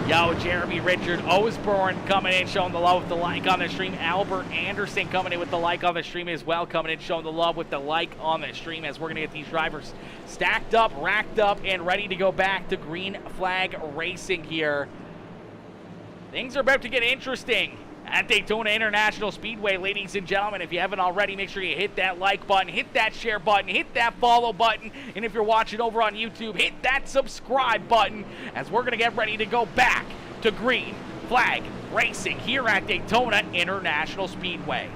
Yo, Jeremy Richard Osborne coming in, showing the love with the like on the stream. Albert Anderson coming in with the like on the stream as well, coming in, showing the love with the like on the stream as we're going to get these drivers stacked up, racked up, and ready to go back to green flag racing here. Things are about to get interesting at Daytona International Speedway, ladies and gentlemen. If you haven't already, make sure you hit that like button, hit that share button, hit that follow button, and if you're watching over on YouTube, hit that subscribe button as we're going to get ready to go back to green flag racing here at Daytona International Speedway.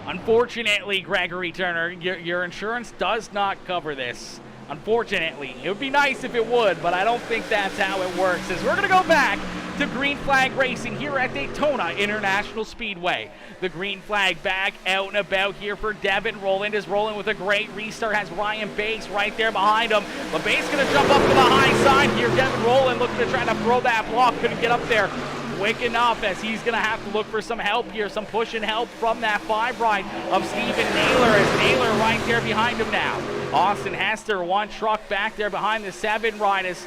Unfortunately, Gregory Turner, your insurance does not cover this. Unfortunately. It would be nice if it would, but I don't think that's how it works. As we're going to go back to green flag racing here at Daytona International Speedway. The green flag back out and about here for Devin Rowland. Is rolling with a great restart. Has Ryan Bates right there behind him. But Bates going to jump up to the high side here. Devin Rowland looking to try to throw that block. Couldn't get up there quick enough as he's going to have to look for some help here, some push and help from that 5 ride of Steven Naylor, as Naylor right there behind him now. Austin Hester, one truck back there behind the 7 ride as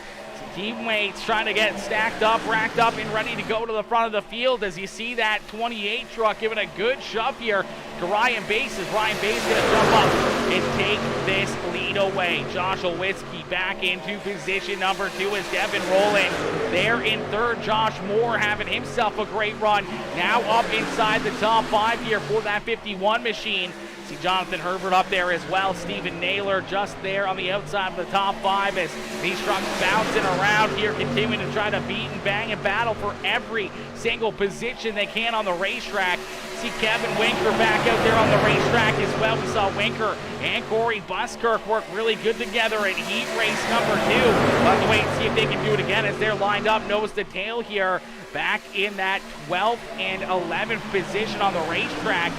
teammates trying to get stacked up, racked up, and ready to go to the front of the field as you see that 28 truck giving a good shove here to Ryan Bates as Ryan Bates going to jump up and take this lead away. Josh Olwitzki back into position number 2 as Devin Rowland there in 3rd. Josh Moore having himself a great run. Now up inside the top 5 here for that 51 machine. See Jonathan Herbert up there as well. Steven Naylor just there on the outside of the top 5 as these trucks bouncing around here, continuing to try to beat and bang and battle for every single position they can on the racetrack. See Kevin Winker back out there on the racetrack as well. We saw Winker and Corey Buskirk work really good together in heat race number 2. We'll have to wait and see if they can do it again as they're lined up nose to tail here, back in that 12th and 11th position on the racetrack.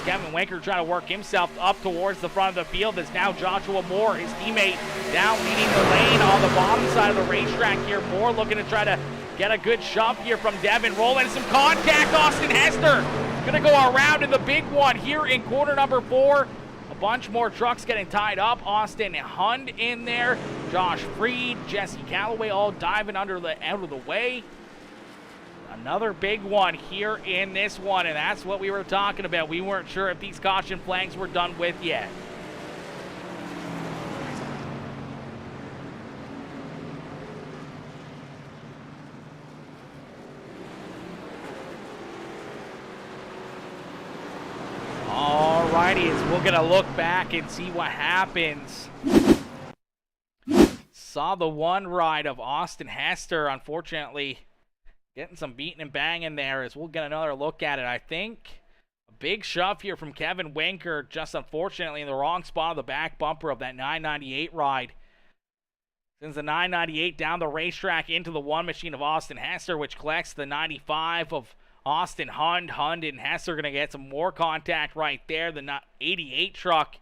Kevin Winker trying to work himself up towards the front of the field as now Joshua Moore, his teammate, down leading the lane on the bottom side of the racetrack here. Moore looking to try to get a good shove here from Devin Rowland. Some contact. Austin Hester going to go around in the big one here in corner number 4. A bunch more trucks getting tied up. Austin Hund in there. Josh Freed, Jesse Calloway all diving out of the way. Another big one here in this one, and that's what we were talking about. We weren't sure if these caution flags were done with yet. Alrighty, as we'll get a look back and see what happens. Saw the one ride of Austin Hester, unfortunately, getting some beating and banging there, as we'll get another look at it. I think a big shove here from Kevin Winker, just unfortunately in the wrong spot of the back bumper of that 998 ride. Sends the 998 down the racetrack into the one machine of Austin Hester, which collects the 95 of Austin Hund. Hund and Hester going to get some more contact right there. The 88 truck,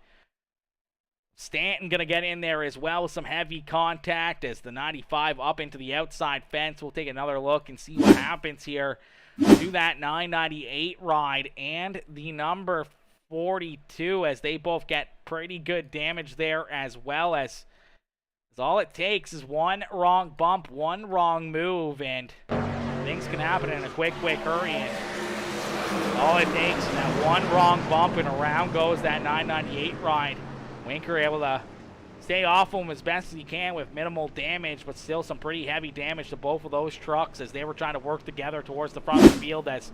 Stanton going to get in there as well with some heavy contact as the 95 up into the outside fence. We'll take another look and see what happens here to that 998 ride and the number 42, as they both get pretty good damage there, as well as all it takes is one wrong bump, one wrong move, and things can happen in a quick hurry. And all it takes is that one wrong bump, and around goes that 998 ride. Winker able to stay off him as best as he can with minimal damage, but still some pretty heavy damage to both of those trucks as they were trying to work together towards the front of the field. As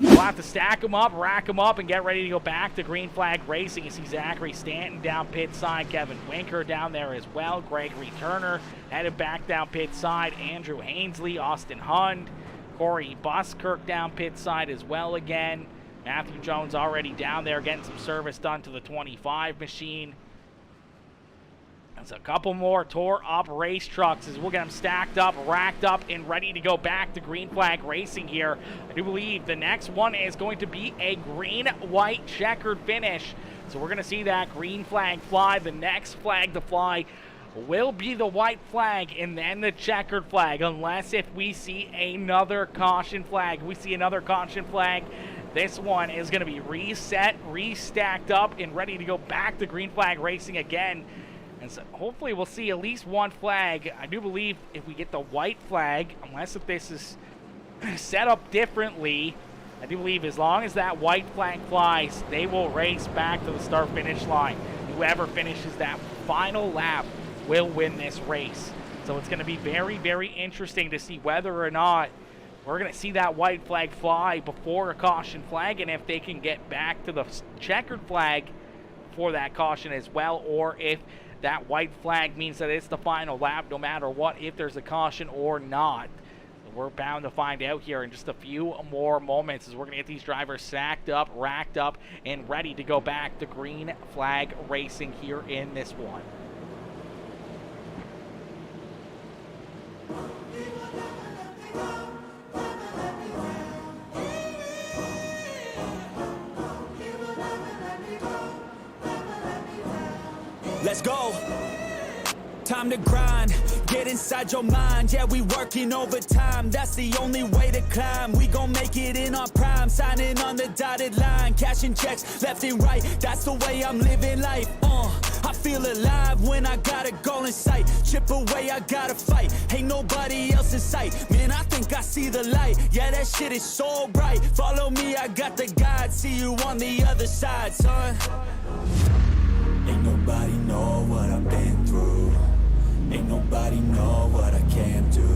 we'll have to stack them up, rack them up, and get ready to go back to green flag racing. You see Zachary Stanton down pit side, Kevin Winker down there as well, Gregory Turner headed back down pit side, Andrew Hainsley, Austin Hund, Corey Buskirk down pit side as well again. Matthew Jones already down there getting some service done to the 25 machine. There's a couple more tore up race trucks as we'll get them stacked up, racked up, and ready to go back to green flag racing here. I do believe the next one is going to be a green-white checkered finish. So we're going to see that green flag fly. The next flag to fly will be the white flag and then the checkered flag, unless if we see another caution flag. We see another caution flag. This one is going to be reset, restacked up, and ready to go back to green flag racing again. And so hopefully we'll see at least one flag. I do believe if we get the white flag, unless if this is set up differently, I do believe as long as that white flag flies, they will race back to the start-finish line. Whoever finishes that final lap will win this race. So it's going to be very, very interesting to see whether or not we're going to see that white flag fly before a caution flag, and if they can get back to the checkered flag for that caution as well, or if that white flag means that it's the final lap no matter what, if there's a caution or not. So we're bound to find out here in just a few more moments as we're going to get these drivers sacked up, racked up, and ready to go back to green flag racing here in this one. Let's go. Time to grind, get inside your mind. Yeah, we working overtime, that's the only way to climb. We gon' make it in our prime, signing on the dotted line, cashing checks left and right. That's the way I'm living life. I feel alive when I got a goal in sight. Chip away, I gotta fight. Ain't nobody else in sight. Man, I think I see the light. Yeah, that shit is so bright. Follow me, I got the guide. See you on the other side, son. Ain't nobody know what I've been through. Ain't nobody know what I can do.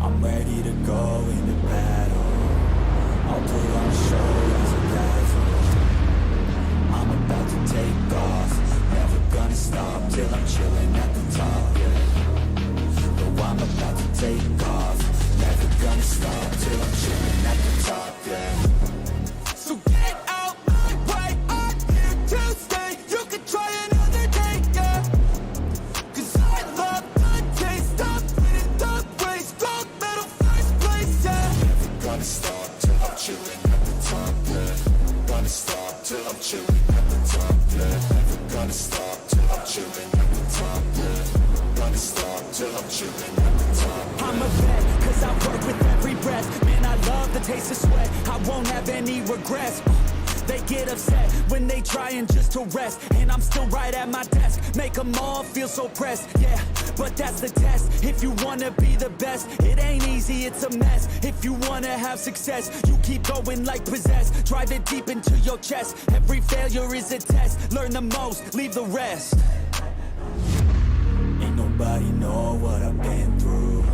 I'm ready to go into battle. I'll put on a show as a dazzle. I'm about to take off. Never gonna stop till I'm chilling at the top. No, I'm about to take off. Never gonna stop till I'm chilling at the top. Yeah. So get out my way. I'm here to stay. You can try another day, yeah. Cause I love the taste of winning the race. Gold medal first place, yeah. Never gonna stop till I'm chilling at the top, yeah. Gonna stop till I'm chilling at the top, yeah. Never gonna stop till I'm chilling at the top, yeah. Gonna stop till I'm chilling at the top, yeah. I'm a vet, cause I work with every breath. Man, I love the taste of sweat. I won't have any regrets. They get upset when they trying just to rest, and I'm still right at my desk. Make them all feel so pressed, yeah, but that's the test. If you wanna be the best, it ain't easy, it's a mess. If you wanna have success, you keep going like possessed. Drive it deep into your chest. Every failure is a test. Learn the most, leave the rest. Ain't nobody know what I've been through.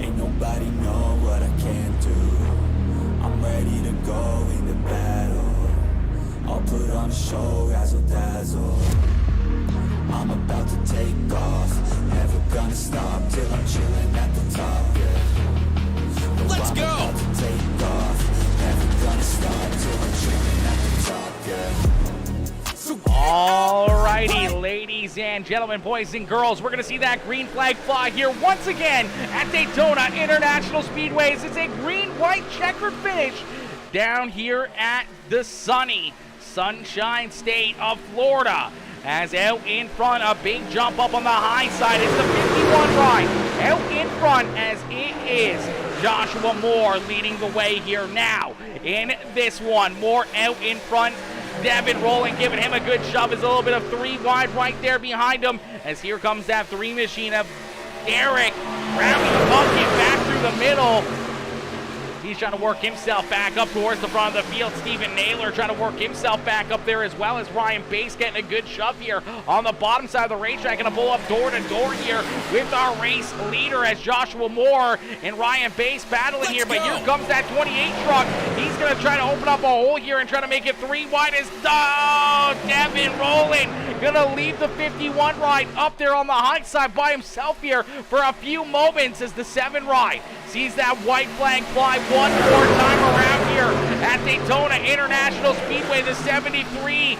Ain't nobody know what I can do. I'm ready to go into battle. I'll put on a show, razzle dazzle. I'm about to take off, never gonna stop till I'm chilling at the top, yeah. No, Let's I'm go! about to take off, never gonna stop till I'm chilling at the top, yeah. Alrighty, ladies and gentlemen, boys and girls, we're going to see that green flag fly here once again at Daytona International Speedways. It's a green-white checkered finish down here at the sunny Sunshine State of Florida. As out in front, a big jump up on the high side. It's the 51 ride. Out in front as it is Joshua Moore leading the way here now. In this one, Moore out in front. Devin rolling, giving him a good shove. Is a little bit of 3 wide right there behind him. As here comes that 3 machine of Derek. Rowdy Pumpkin back through the middle. He's trying to work himself back up towards the front of the field. Steven Naylor trying to work himself back up there as well as Ryan Bass getting a good shove here on the bottom side of the racetrack. Going to pull up door to door here with our race leader as Joshua Moore and Ryan Bass battling here. But here comes that 28 truck. He's going to try to open up a hole here and try to make it 3 wide as Devin rolling. Going to leave the 51 ride up there on the high side by himself here for a few moments as the 7 ride sees that white flag fly one more time around here at Daytona International Speedway. The 73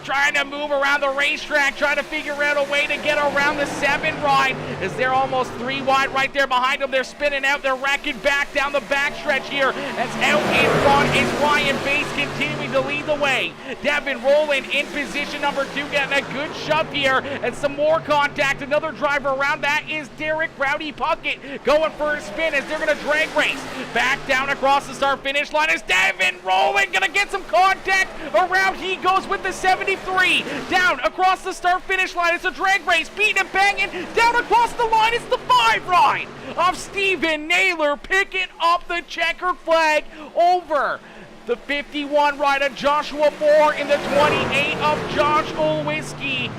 trying to move around the racetrack, trying to figure out a way to get around the 7 ride as they're almost 3 wide right there behind them. They're spinning out, they're racking back down the backstretch here as out in front is Ryan Bass continuing to lead the way. Devin rolling in position number 2, getting a good shove here and some more contact. Another driver around that is Derek Rowdy Puckett going for a spin as they're going to drag race back down across the start finish line as Devin rolling, going to get some contact around. He goes with the 73 down across the start finish line. It's a drag race, beating and banging down across the line. It's the 5 ride of Steven Naylor picking up the checkered flag over the 51 ride of Joshua Moore in the 28 of Josh Olwiski.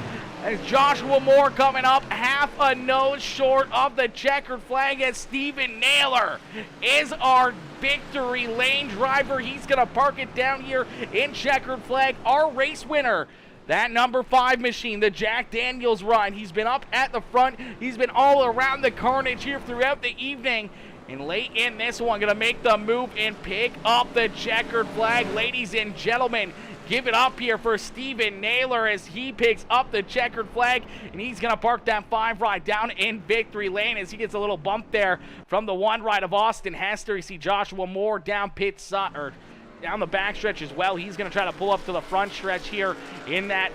As Joshua Moore coming up half a nose short of the checkered flag as Steven Naylor is our victory lane driver. He's going to park it down here in checkered flag. Our race winner, that number 5 machine, the Jack Daniels ride. He's been up at the front. He's been all around the carnage here throughout the evening. And late in this one, going to make the move and pick up the checkered flag. Ladies and gentlemen, give it up here for Steven Naylor as he picks up the checkered flag, and he's going to park that 5 ride down in victory lane as he gets a little bump there from the 1 ride of Austin Hester. You see Joshua Moore down down the backstretch as well. He's going to try to pull up to the front stretch here in that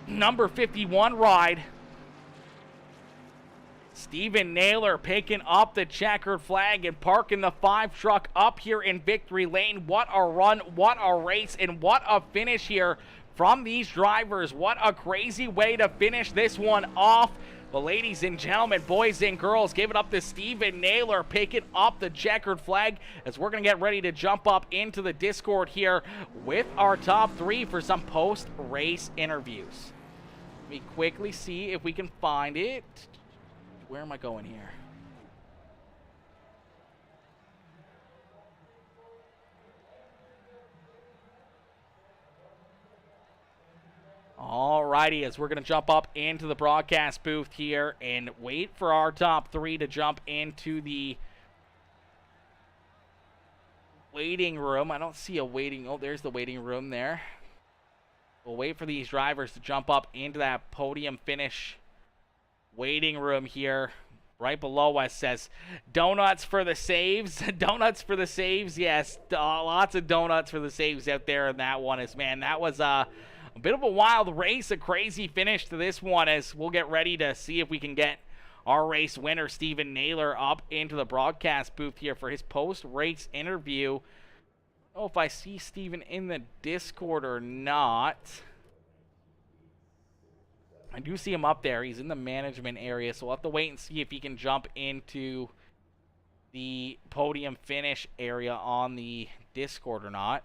number 51 ride. Steven Naylor picking up the checkered flag and parking the 5 truck up here in victory lane. What a run, what a race, and what a finish here from these drivers. What a crazy way to finish this one off. But ladies and gentlemen, boys and girls, give it up to Steven Naylor picking up the checkered flag as we're going to get ready to jump up into the Discord here with our top 3 for some post-race interviews. Let me quickly see if we can find it. Where am I going here? Alrighty, as we're going to jump up into the broadcast booth here and wait for our top 3 to jump into the waiting room. I don't see a waiting. Oh, there's the waiting room there. We'll wait for these drivers to jump up into that podium finish waiting room here. Right below us says donuts for the saves. Donuts for the saves. Yes, lots of donuts for the saves out there in that one. Man, that was a bit of a wild race, a crazy finish to this one as we'll get ready to see if we can get our race winner, Steven Naylor, up into the broadcast booth here for his post-race interview. I don't know if I see Steven in the Discord or not. I do see him up there. He's in the management area, so we'll have to wait and see if he can jump into the podium finish area on the Discord or not.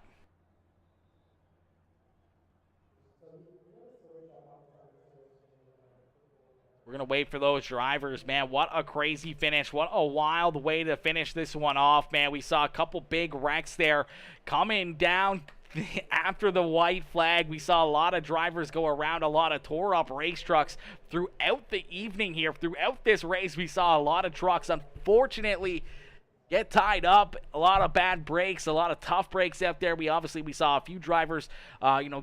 We're going to wait for those drivers, man. What a crazy finish. What a wild way to finish this one off, man. We saw a couple big wrecks there coming down after the white flag. We saw a lot of drivers go around, a lot of tore-up race trucks throughout the evening here. Throughout this race, we saw a lot of trucks, unfortunately, get tied up. A lot of bad breaks, a lot of tough breaks out there. We saw a few drivers,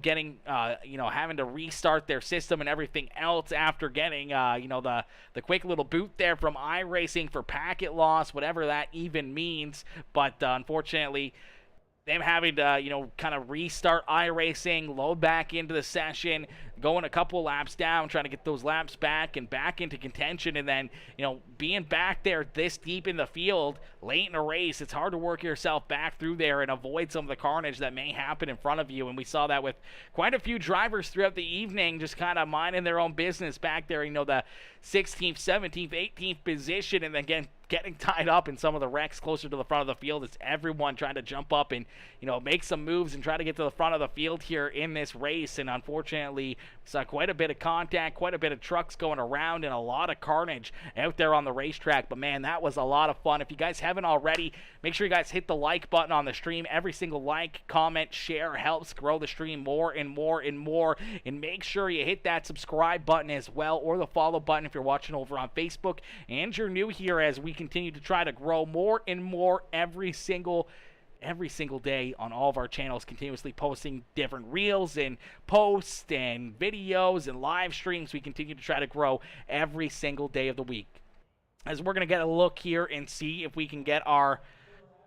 getting, having to restart their system and everything else after getting, the quick little boot there from iRacing for packet loss, whatever that even means. But unfortunately, them having to, kind of restart iRacing, load back into the session, going a couple laps down, trying to get those laps back and back into contention, and then, being back there this deep in the field late in a race, it's hard to work yourself back through there and avoid some of the carnage that may happen in front of you. And we saw that with quite a few drivers throughout the evening, just kind of minding their own business back there, the 16th, 17th, 18th position, and then getting tied up in some of the wrecks closer to the front of the field. It's everyone trying to jump up and, make some moves and try to get to the front of the field here in this race. And unfortunately, we saw quite a bit of contact, quite a bit of trucks going around, and a lot of carnage out there on the racetrack. But man, that was a lot of fun. If you guys haven't already, make sure you guys hit the like button on the stream. Every single like, comment, share helps grow the stream more and more and more. And make sure you hit that subscribe button as well, or the follow button if you're watching over on Facebook and you're new here, as we continue to try to grow more and more every single day on all of our channels, continuously posting different reels and posts and videos and live streams. We continue to try to grow every single day of the week. As we're going to get a look here and see if we can get our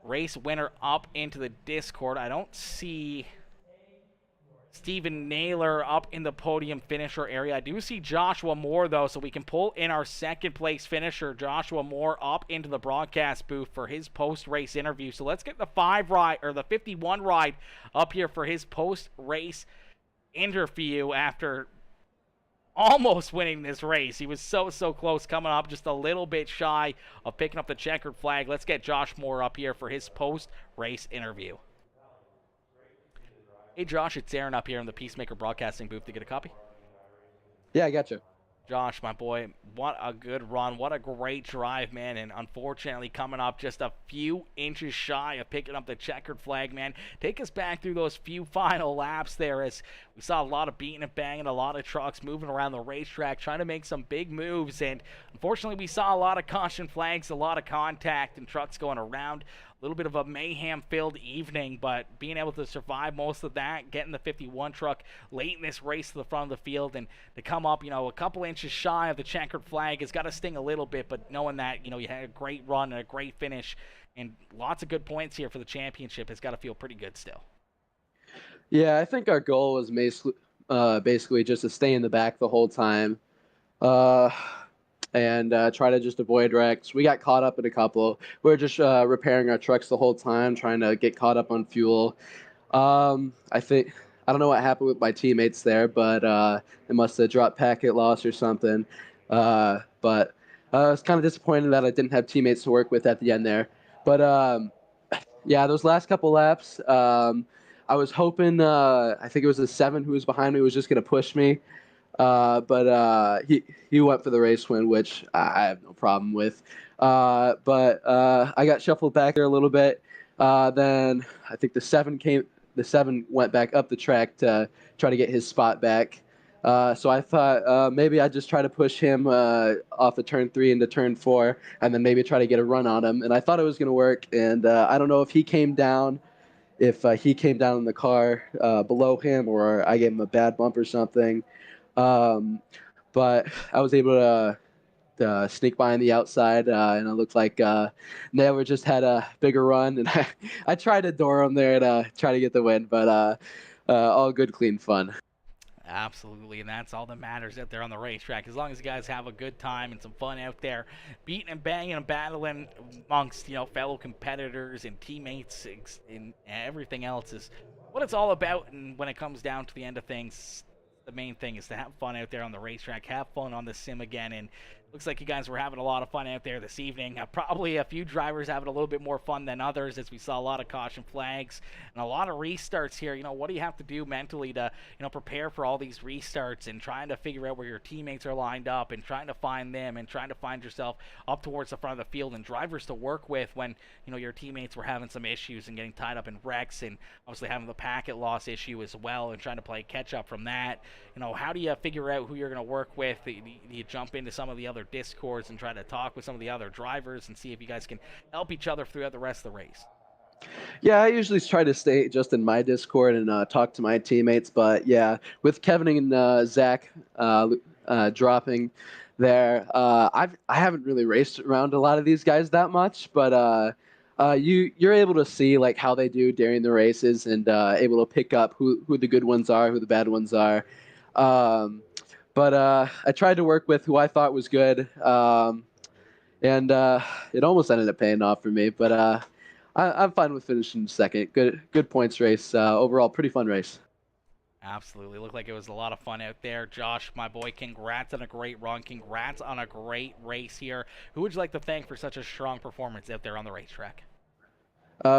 race winner up into the Discord. I don't see Steven Naylor up in the podium finisher area. I do see Joshua Moore, though, so we can pull in our second place finisher, Joshua Moore, up into the broadcast booth for his post-race interview. So let's get the 51 ride up here for his post-race interview after almost winning this race. He was so close, coming up just a little bit shy of picking up the checkered flag. Let's get Josh Moore up here for his post-race interview. Hey, Josh, it's Aaron up here in the PeaceMaker broadcasting booth to get a copy. Yeah, I got you. Josh, my boy, what a good run. What a great drive, man. And unfortunately, coming up just a few inches shy of picking up the checkered flag, man. Take us back through those few final laps there, as we saw a lot of beating and banging, a lot of trucks moving around the racetrack, trying to make some big moves. And unfortunately, we saw a lot of caution flags, a lot of contact, and trucks going around. A little bit of a mayhem-filled evening, but being able to survive most of that, getting the 51 truck late in this race to the front of the field, and to come up, a couple inches shy of the checkered flag has got to sting a little bit, but knowing that, you had a great run and a great finish and lots of good points here for the championship, has got to feel pretty good still. Yeah, I think our goal was basically just to stay in the back the whole time. And try to just avoid wrecks. We got caught up in a couple. We were just repairing our trucks the whole time, trying to get caught up on fuel. I don't know what happened with my teammates there, but they must have dropped packet loss or something. But I was kind of disappointed that I didn't have teammates to work with at the end there. But yeah, those last couple laps, I was hoping, I think it was the 7 who was behind me was just going to push me. But he went for the race win, which I have no problem with. But I got shuffled back there a little bit. Then I think the 7 went back up the track to try to get his spot back. So I thought maybe I'd just try to push him off of turn 3 into turn 4, and then maybe try to get a run on him. And I thought it was going to work. And I don't know if he came down. If he came down in the car below him, or I gave him a bad bump or something. But I was able to sneak by on the outside, and it looked like Naylor just had a bigger run, and I tried to door him there to try to get the win, but all good, clean fun. Absolutely, and that's all that matters out there on the racetrack. As long as you guys have a good time and some fun out there, beating and banging and battling amongst, fellow competitors and teammates and everything else is what it's all about. And when it comes down to the end of things, the main thing is to have fun out there on the racetrack, have fun on the sim again, and Looks like you guys were having a lot of fun out there this evening. Probably a few drivers having a little bit more fun than others, as we saw a lot of caution flags and a lot of restarts here. What do you have to do mentally to, prepare for all these restarts and trying to figure out where your teammates are lined up and trying to find them and trying to find yourself up towards the front of the field and drivers to work with when, your teammates were having some issues and getting tied up in wrecks and obviously having the packet loss issue as well and trying to play catch up from that. How do you figure out who you're going to work with? Do you jump into some of the other discords and try to talk with some of the other drivers and see if you guys can help each other throughout the rest of the race? Yeah, I usually try to stay just in my Discord and talk to my teammates. But yeah, with Kevin and Zach dropping there, I haven't really raced around a lot of these guys that much. But you're able to see like how they do during the races and able to pick up who the good ones are, who the bad ones are. But I tried to work with who I thought was good, and it almost ended up paying off for me. But I'm fine with finishing second. Good points race. Overall, pretty fun race. Absolutely. Looked like it was a lot of fun out there. Josh, my boy, congrats on a great run. Congrats on a great race here. Who would you like to thank for such a strong performance out there on the racetrack?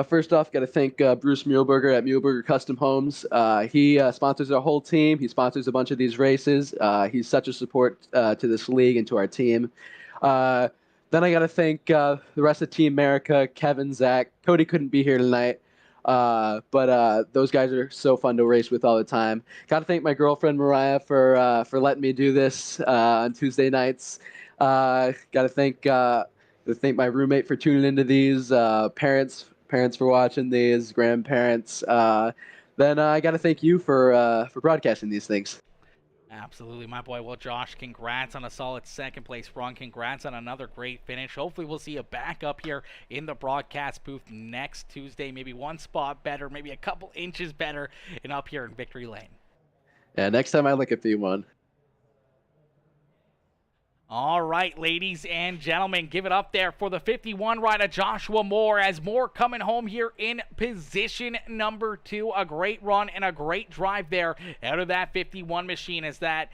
First off, got to thank Bruce Muehlberger at Muehlberger Custom Homes. He sponsors our whole team. He sponsors a bunch of these races. He's such a support to this league and to our team. Then I got to thank the rest of Team America, Kevin, Zach. Cody couldn't be here tonight, but those guys are so fun to race with all the time. Got to thank my girlfriend, Mariah, for letting me do this on Tuesday nights. Got to thank my roommate for tuning into these, parents for watching these, grandparents. Then I got to thank you for broadcasting these things. Absolutely, my boy. Well, Josh, congrats on a solid second place run. Congrats on another great finish. Hopefully, we'll see you back up here in the broadcast booth next Tuesday. Maybe one spot better, maybe a couple inches better, and up here in Victory Lane. Yeah, next time I look at P1. All right, ladies and gentlemen, give it up there for the 51 rider Joshua Moore, as Moore coming home here in position number 2. A great run and a great drive there out of that 51 machine, as that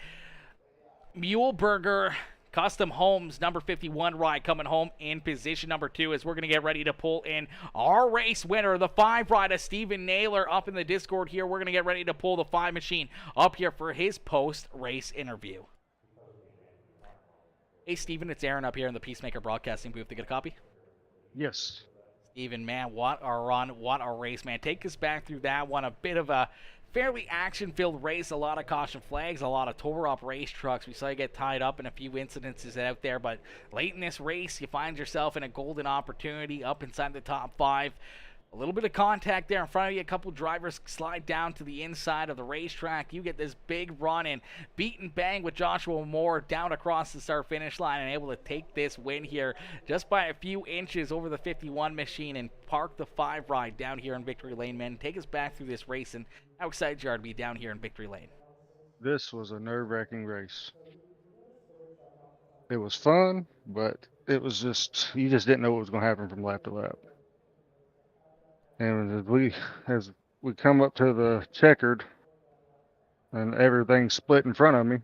Muehlberger Custom Homes number 51 ride coming home in position number 2, as we're going to get ready to pull in our race winner, the 5 rider Stephen Naylor, up in the Discord here. We're going to get ready to pull the 5 machine up here for his post-race interview. Hey, Steven, it's Aaron up here in the PeaceMaker Broadcasting booth. To get a copy? Yes. Steven, man, what a run, what a race, man. Take us back through that one. A bit of a fairly action-filled race, a lot of caution flags, a lot of tore-up race trucks. We saw you get tied up in a few incidences out there, but late in this race, you find yourself in a golden opportunity up inside the top 5. A little bit of contact there in front of you. A couple drivers slide down to the inside of the racetrack. You get this big run and beat and bang with Joshua Moore down across the start-finish line and able to take this win here just by a few inches over the 51 machine and park the 5 ride down here in Victory Lane, man. Take us back through this race and how excited you are to be down here in Victory Lane. This was a nerve-wracking race. It was fun, but it was just, you just didn't know what was going to happen from lap to lap. And as we come up to the checkered and everything split in front of me,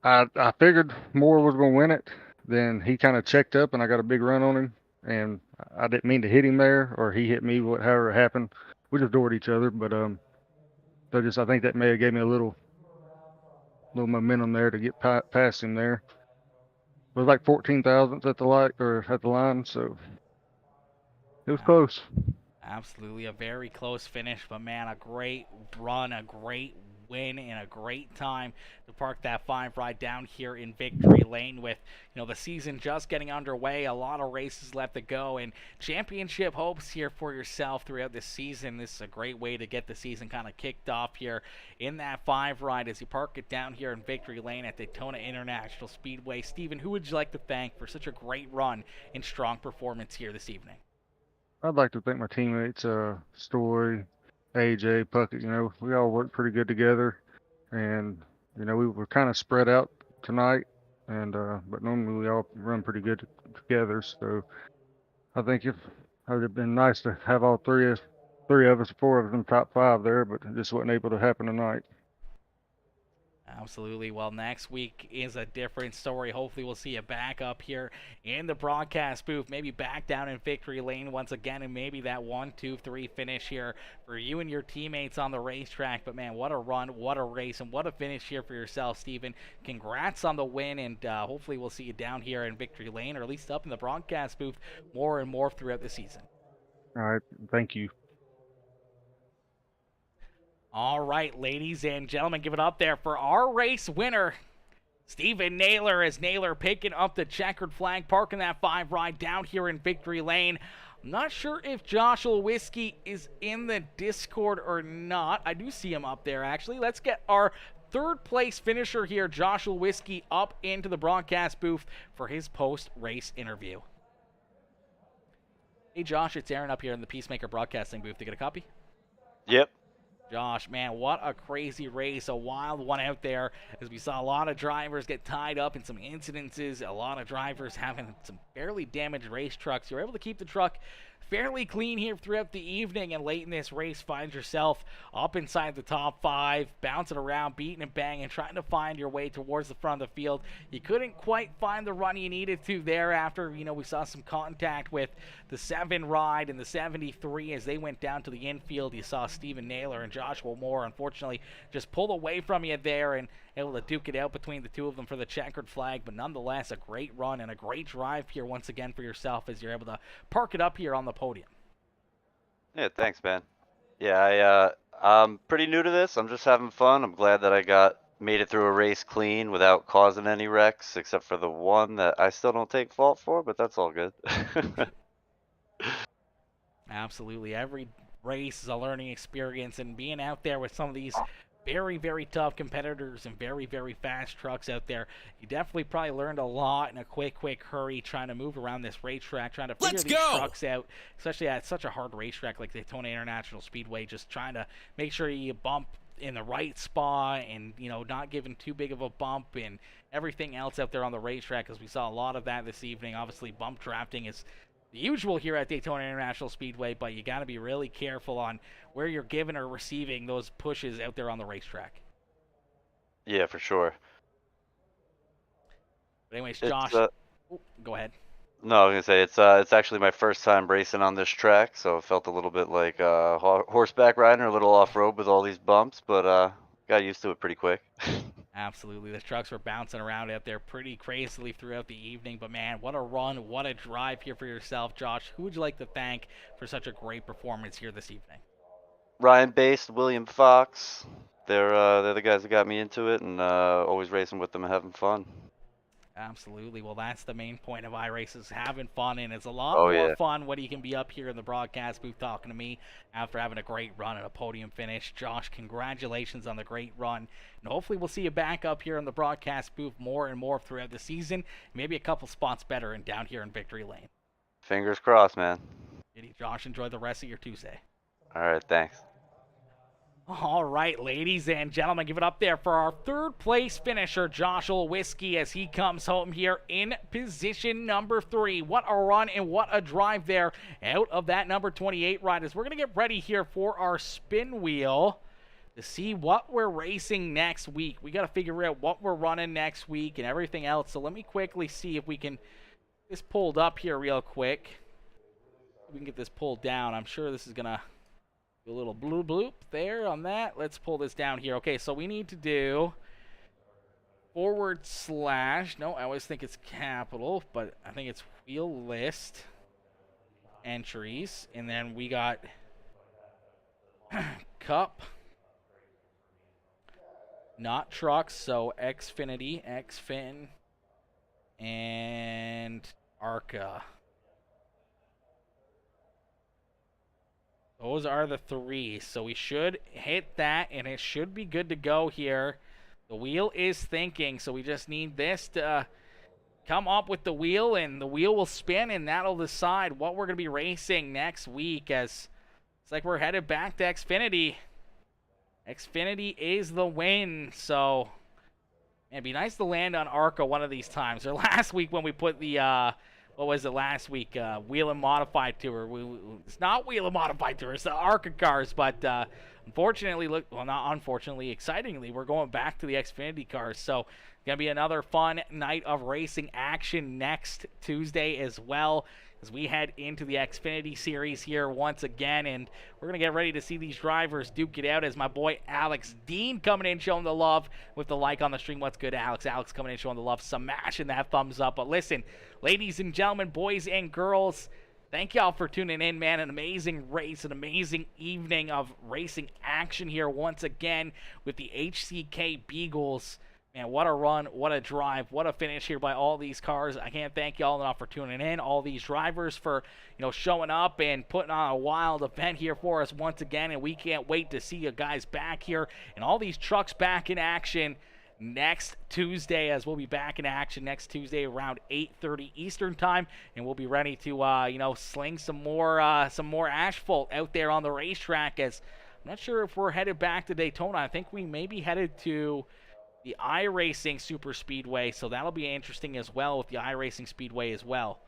I figured Moore was going to win it. Then he kind of checked up and I got a big run on him, and I didn't mean to hit him there, or he hit me, however it happened. We just doored each other, but I think that may have gave me a little momentum there to get past him there. It was like 14 thousandths at the line, so it was close. Absolutely a very close finish, but man, a great run, a great win, and a great time to park that 5 ride down here in Victory Lane with, the season just getting underway, a lot of races left to go, and championship hopes here for yourself throughout this season. This is a great way to get the season kind of kicked off here in that 5 ride as you park it down here in Victory Lane at Daytona International Speedway. Steven, who would you like to thank for such a great run and strong performance here this evening? I'd like to thank my teammates, Story, AJ, Puckett. We all worked pretty good together, and we were kind of spread out tonight, and but normally we all run pretty good together. So I think it would have been nice to have all three of us, 4 of us in top 5 there, but it just wasn't able to happen tonight. Absolutely. Well, next week is a different story. Hopefully, we'll see you back up here in the broadcast booth, maybe back down in victory lane once again, and maybe that 1-2-3 finish here for you and your teammates on the racetrack. But, man, what a run, what a race, and what a finish here for yourself, Steven. Congrats on the win, and hopefully we'll see you down here in victory lane, or at least up in the broadcast booth more and more throughout the season. All right. Thank you. All right, ladies and gentlemen, give it up there for our race winner, Steven Naylor, as Naylor picking up the checkered flag, parking that 5 ride down here in victory lane. I'm not sure if Joshua Whiskey is in the Discord or not. I do see him up there, actually. Let's get our third place finisher here, Joshua Whiskey, up into the broadcast booth for his post-race interview. Hey, Josh, it's Aaron up here in the PeaceMaker broadcasting booth. To get a copy? Yep. Josh, man, what a crazy race, a wild one out there, as we saw a lot of drivers get tied up in some incidences, a lot of drivers having some fairly damaged race trucks. You were able to keep the truck fairly clean here throughout the evening, and late in this race find yourself up inside the top 5, bouncing around, beating and banging, trying to find your way towards the front of the field. You couldn't quite find the run you needed to there after, we saw some contact with the 7 ride and the 73 as they went down to the infield. You saw Steven Naylor and Joshua Moore, unfortunately, just pulled away from you there and able to duke it out between the two of them for the checkered flag, but nonetheless, a great run and a great drive here once again for yourself as you're able to park it up here on the podium. Yeah, thanks, man. Yeah, I'm pretty new to this. I'm just having fun. I'm glad that I made it through a race clean without causing any wrecks, except for the one that I still don't take fault for, but that's all good. Absolutely. Every race is a learning experience, and being out there with some of these very, very tough competitors and very, very fast trucks out there, you definitely probably learned a lot in a quick hurry trying to move around this racetrack, trying to figure these trucks out, especially at such a hard racetrack like Daytona International Speedway, just trying to make sure you bump in the right spot and, not giving too big of a bump and everything else out there on the racetrack, because we saw a lot of that this evening. Obviously, bump drafting is the usual here at Daytona International Speedway, but you got to be really careful on where you're giving or receiving those pushes out there on the racetrack. Yeah, for sure. But anyways, Josh, go ahead. No, I was gonna say it's actually my first time racing on this track, so it felt a little bit like horseback riding, or a little off-road with all these bumps, but got used to it pretty quick. Absolutely. The trucks were bouncing around out there pretty crazily throughout the evening. But, man, what a run, what a drive here for yourself. Josh, who would you like to thank for such a great performance here this evening? Ryan Bass, William Fox. They're the guys that got me into it, and always racing with them and having fun. Absolutely. Well, that's the main point of iRacing, having fun, and it's a lot more fun when you can be up here in the broadcast booth talking to me after having a great run and a podium finish. Josh, congratulations on the great run, and hopefully we'll see you back up here in the broadcast booth more and more throughout the season, maybe a couple spots better and down here in victory lane. Fingers crossed, man. Josh, enjoy the rest of your Tuesday. All right, thanks. All right, ladies and gentlemen, give it up there for our third place finisher, Joshua Whiskey, as he comes home here in position number 3. What a run and what a drive there out of that number 28 ride, as we're going to get ready here for our spin wheel to see what we're racing next week. We got to figure out what we're running next week and everything else. So let me quickly see if we can get this pulled up here real quick. We can get this pulled down. I'm sure this is going to a little blue bloop there on that. Let's pull this down here. Okay, so we need to do / no, I always think it's capital, but I think it's wheel list entries, and then we got cup, not trucks, so Xfinity, Xfin, and ARCA. Those are the 3, so we should hit that, and it should be good to go here. The wheel is thinking, so we just need this to come up with the wheel, and the wheel will spin, and that'll decide what we're going to be racing next week, as it's like we're headed back to Xfinity. Xfinity is the win, so it'd be nice to land on ARCA one of these times. Or last week when we put the what was it last week? Wheel and Modified Tour. It's not Wheel and Modified Tour. It's the ARCA cars. But unfortunately, not unfortunately, excitingly, we're going back to the Xfinity cars. So it's going to be another fun night of racing action next Tuesday as well, as we head into the Xfinity Series here once again. And we're going to get ready to see these drivers duke it out, as my boy Alex Dean coming in showing the love with the like on the stream. What's good, Alex? Alex coming in showing the love, smashing that thumbs up. But listen, ladies and gentlemen, boys and girls, thank y'all for tuning in, man. An amazing race, an amazing evening of racing action here once again with the HCK Beagles. Man, what a run, what a drive, what a finish here by all these cars. I can't thank y'all enough for tuning in. All these drivers for, showing up and putting on a wild event here for us once again. And we can't wait to see you guys back here and all these trucks back in action next Tuesday, as we'll be back in action next Tuesday around 8:30 Eastern time, and we'll be ready to sling some more asphalt out there on the racetrack. As I'm not sure if we're headed back to Daytona. I think we may be headed to the iRacing Super Speedway, so that'll be interesting as well with the iRacing Speedway as well.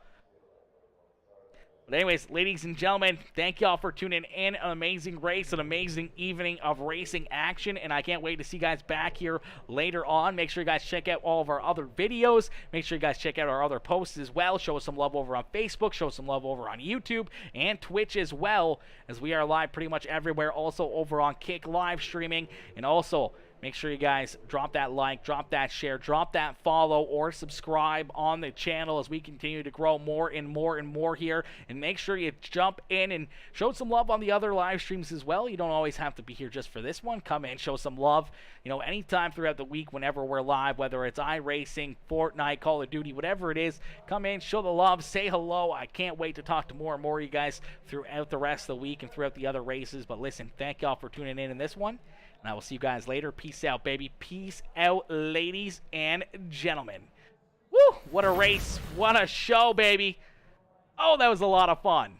But anyways, ladies and gentlemen, thank y'all for tuning in. An amazing race, an amazing evening of racing action, and I can't wait to see you guys back here later on. Make sure you guys check out all of our other videos. Make sure you guys check out our other posts as well. Show us some love over on Facebook. Show us some love over on YouTube and Twitch as well, as we are live pretty much everywhere. Also over on Kick live streaming, and also make sure you guys drop that like, drop that share, drop that follow, or subscribe on the channel as we continue to grow more and more and more here. And make sure you jump in and show some love on the other live streams as well. You don't always have to be here just for this one. Come in, show some love, anytime throughout the week whenever we're live, whether it's iRacing, Fortnite, Call of Duty, whatever it is. Come in, show the love, say hello. I can't wait to talk to more and more of you guys throughout the rest of the week and throughout the other races. But listen, thank y'all for tuning in this one. And I will see you guys later. Peace out, baby. Peace out, ladies and gentlemen. Woo! What a race. What a show, baby. Oh, that was a lot of fun.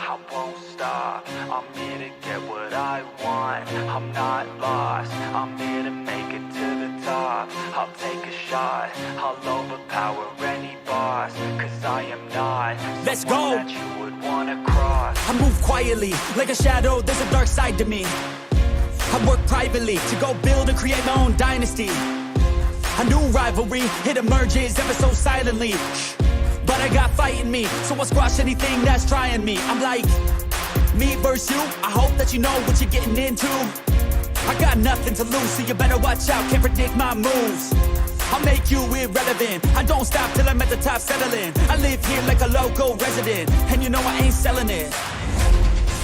I won't stop, I'm here to get what I want. I'm not lost, I'm here to make it to the top. I'll take a shot, I'll overpower any boss, cause I am not Let's someone go. that you would wanna cross. I move quietly, like a shadow, there's a dark side to me. I work privately to go build and create my own dynasty. A new rivalry, it emerges ever so silently. But I got fight in me, so I'll squash anything that's trying me. I'm like, me versus you, I hope that you know what you're getting into. I got nothing to lose, so you better watch out, can't predict my moves. I'll make you irrelevant, I don't stop till I'm at the top settling. I live here like a local resident, and you know I ain't selling it.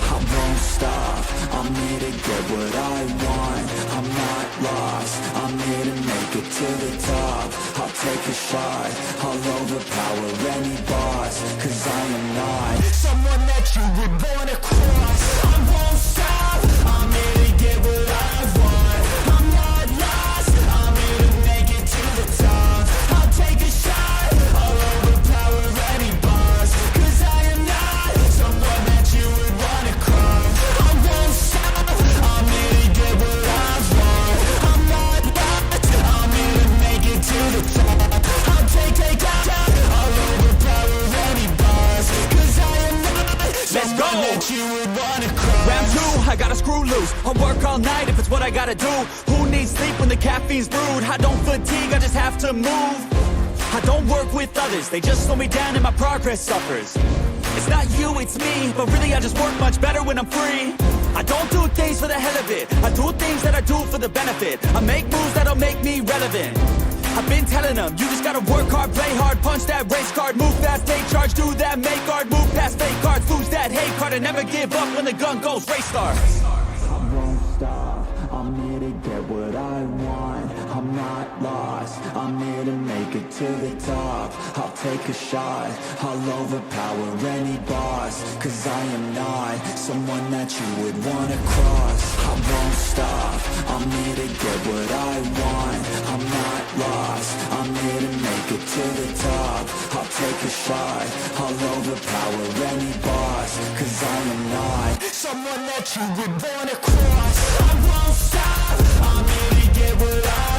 I won't stop, I'm here to get what I want. I'm not lost, I'm here to make it to the top. I'll take a shot, I'll overpower any boss, cause I am not someone that you would wanna cross. I won't stop, I'm here to get what I want. I'm not lost, I'm here to make it to the top. I'll take a shot, I'll overpower any boss, cause I am not someone that you would wanna cross. I won't stop, I'm here to get what I want. I'm not lost, I'm here to make it to the top. I'll take a shot, I'll overpower any boss, cause I am not someone that you would wanna cross. Round two, I gotta screw loose. I'll work all night if it's what I gotta do. Who needs sleep when the caffeine's brewed? I don't fatigue, I just have to move. I don't work with others, they just slow me down and my progress suffers. It's not you, it's me, but really I just work much better when I'm free. I don't do things for the hell of it, I do things that I do for the benefit. I make moves that'll make me relevant. I've been telling them, you just gotta work hard, play hard, punch that race card, move fast, take charge, do that, make hard, move past fake cards, lose that hate card, and never give up when the gun goes, race start. I won't stop, I'm here to get what I want. I'm not lost, I'm here to make it to the top. I'll take a shot, I'll overpower any boss, cause I am not someone that you would wanna cross. I won't stop, I'm here to get what I want. I'm not lost, I'm here to make it to the top. I'll take a shot, I'll overpower any boss, cause I am not someone that you would wanna cross. I won't stop, I'm here to get what I want.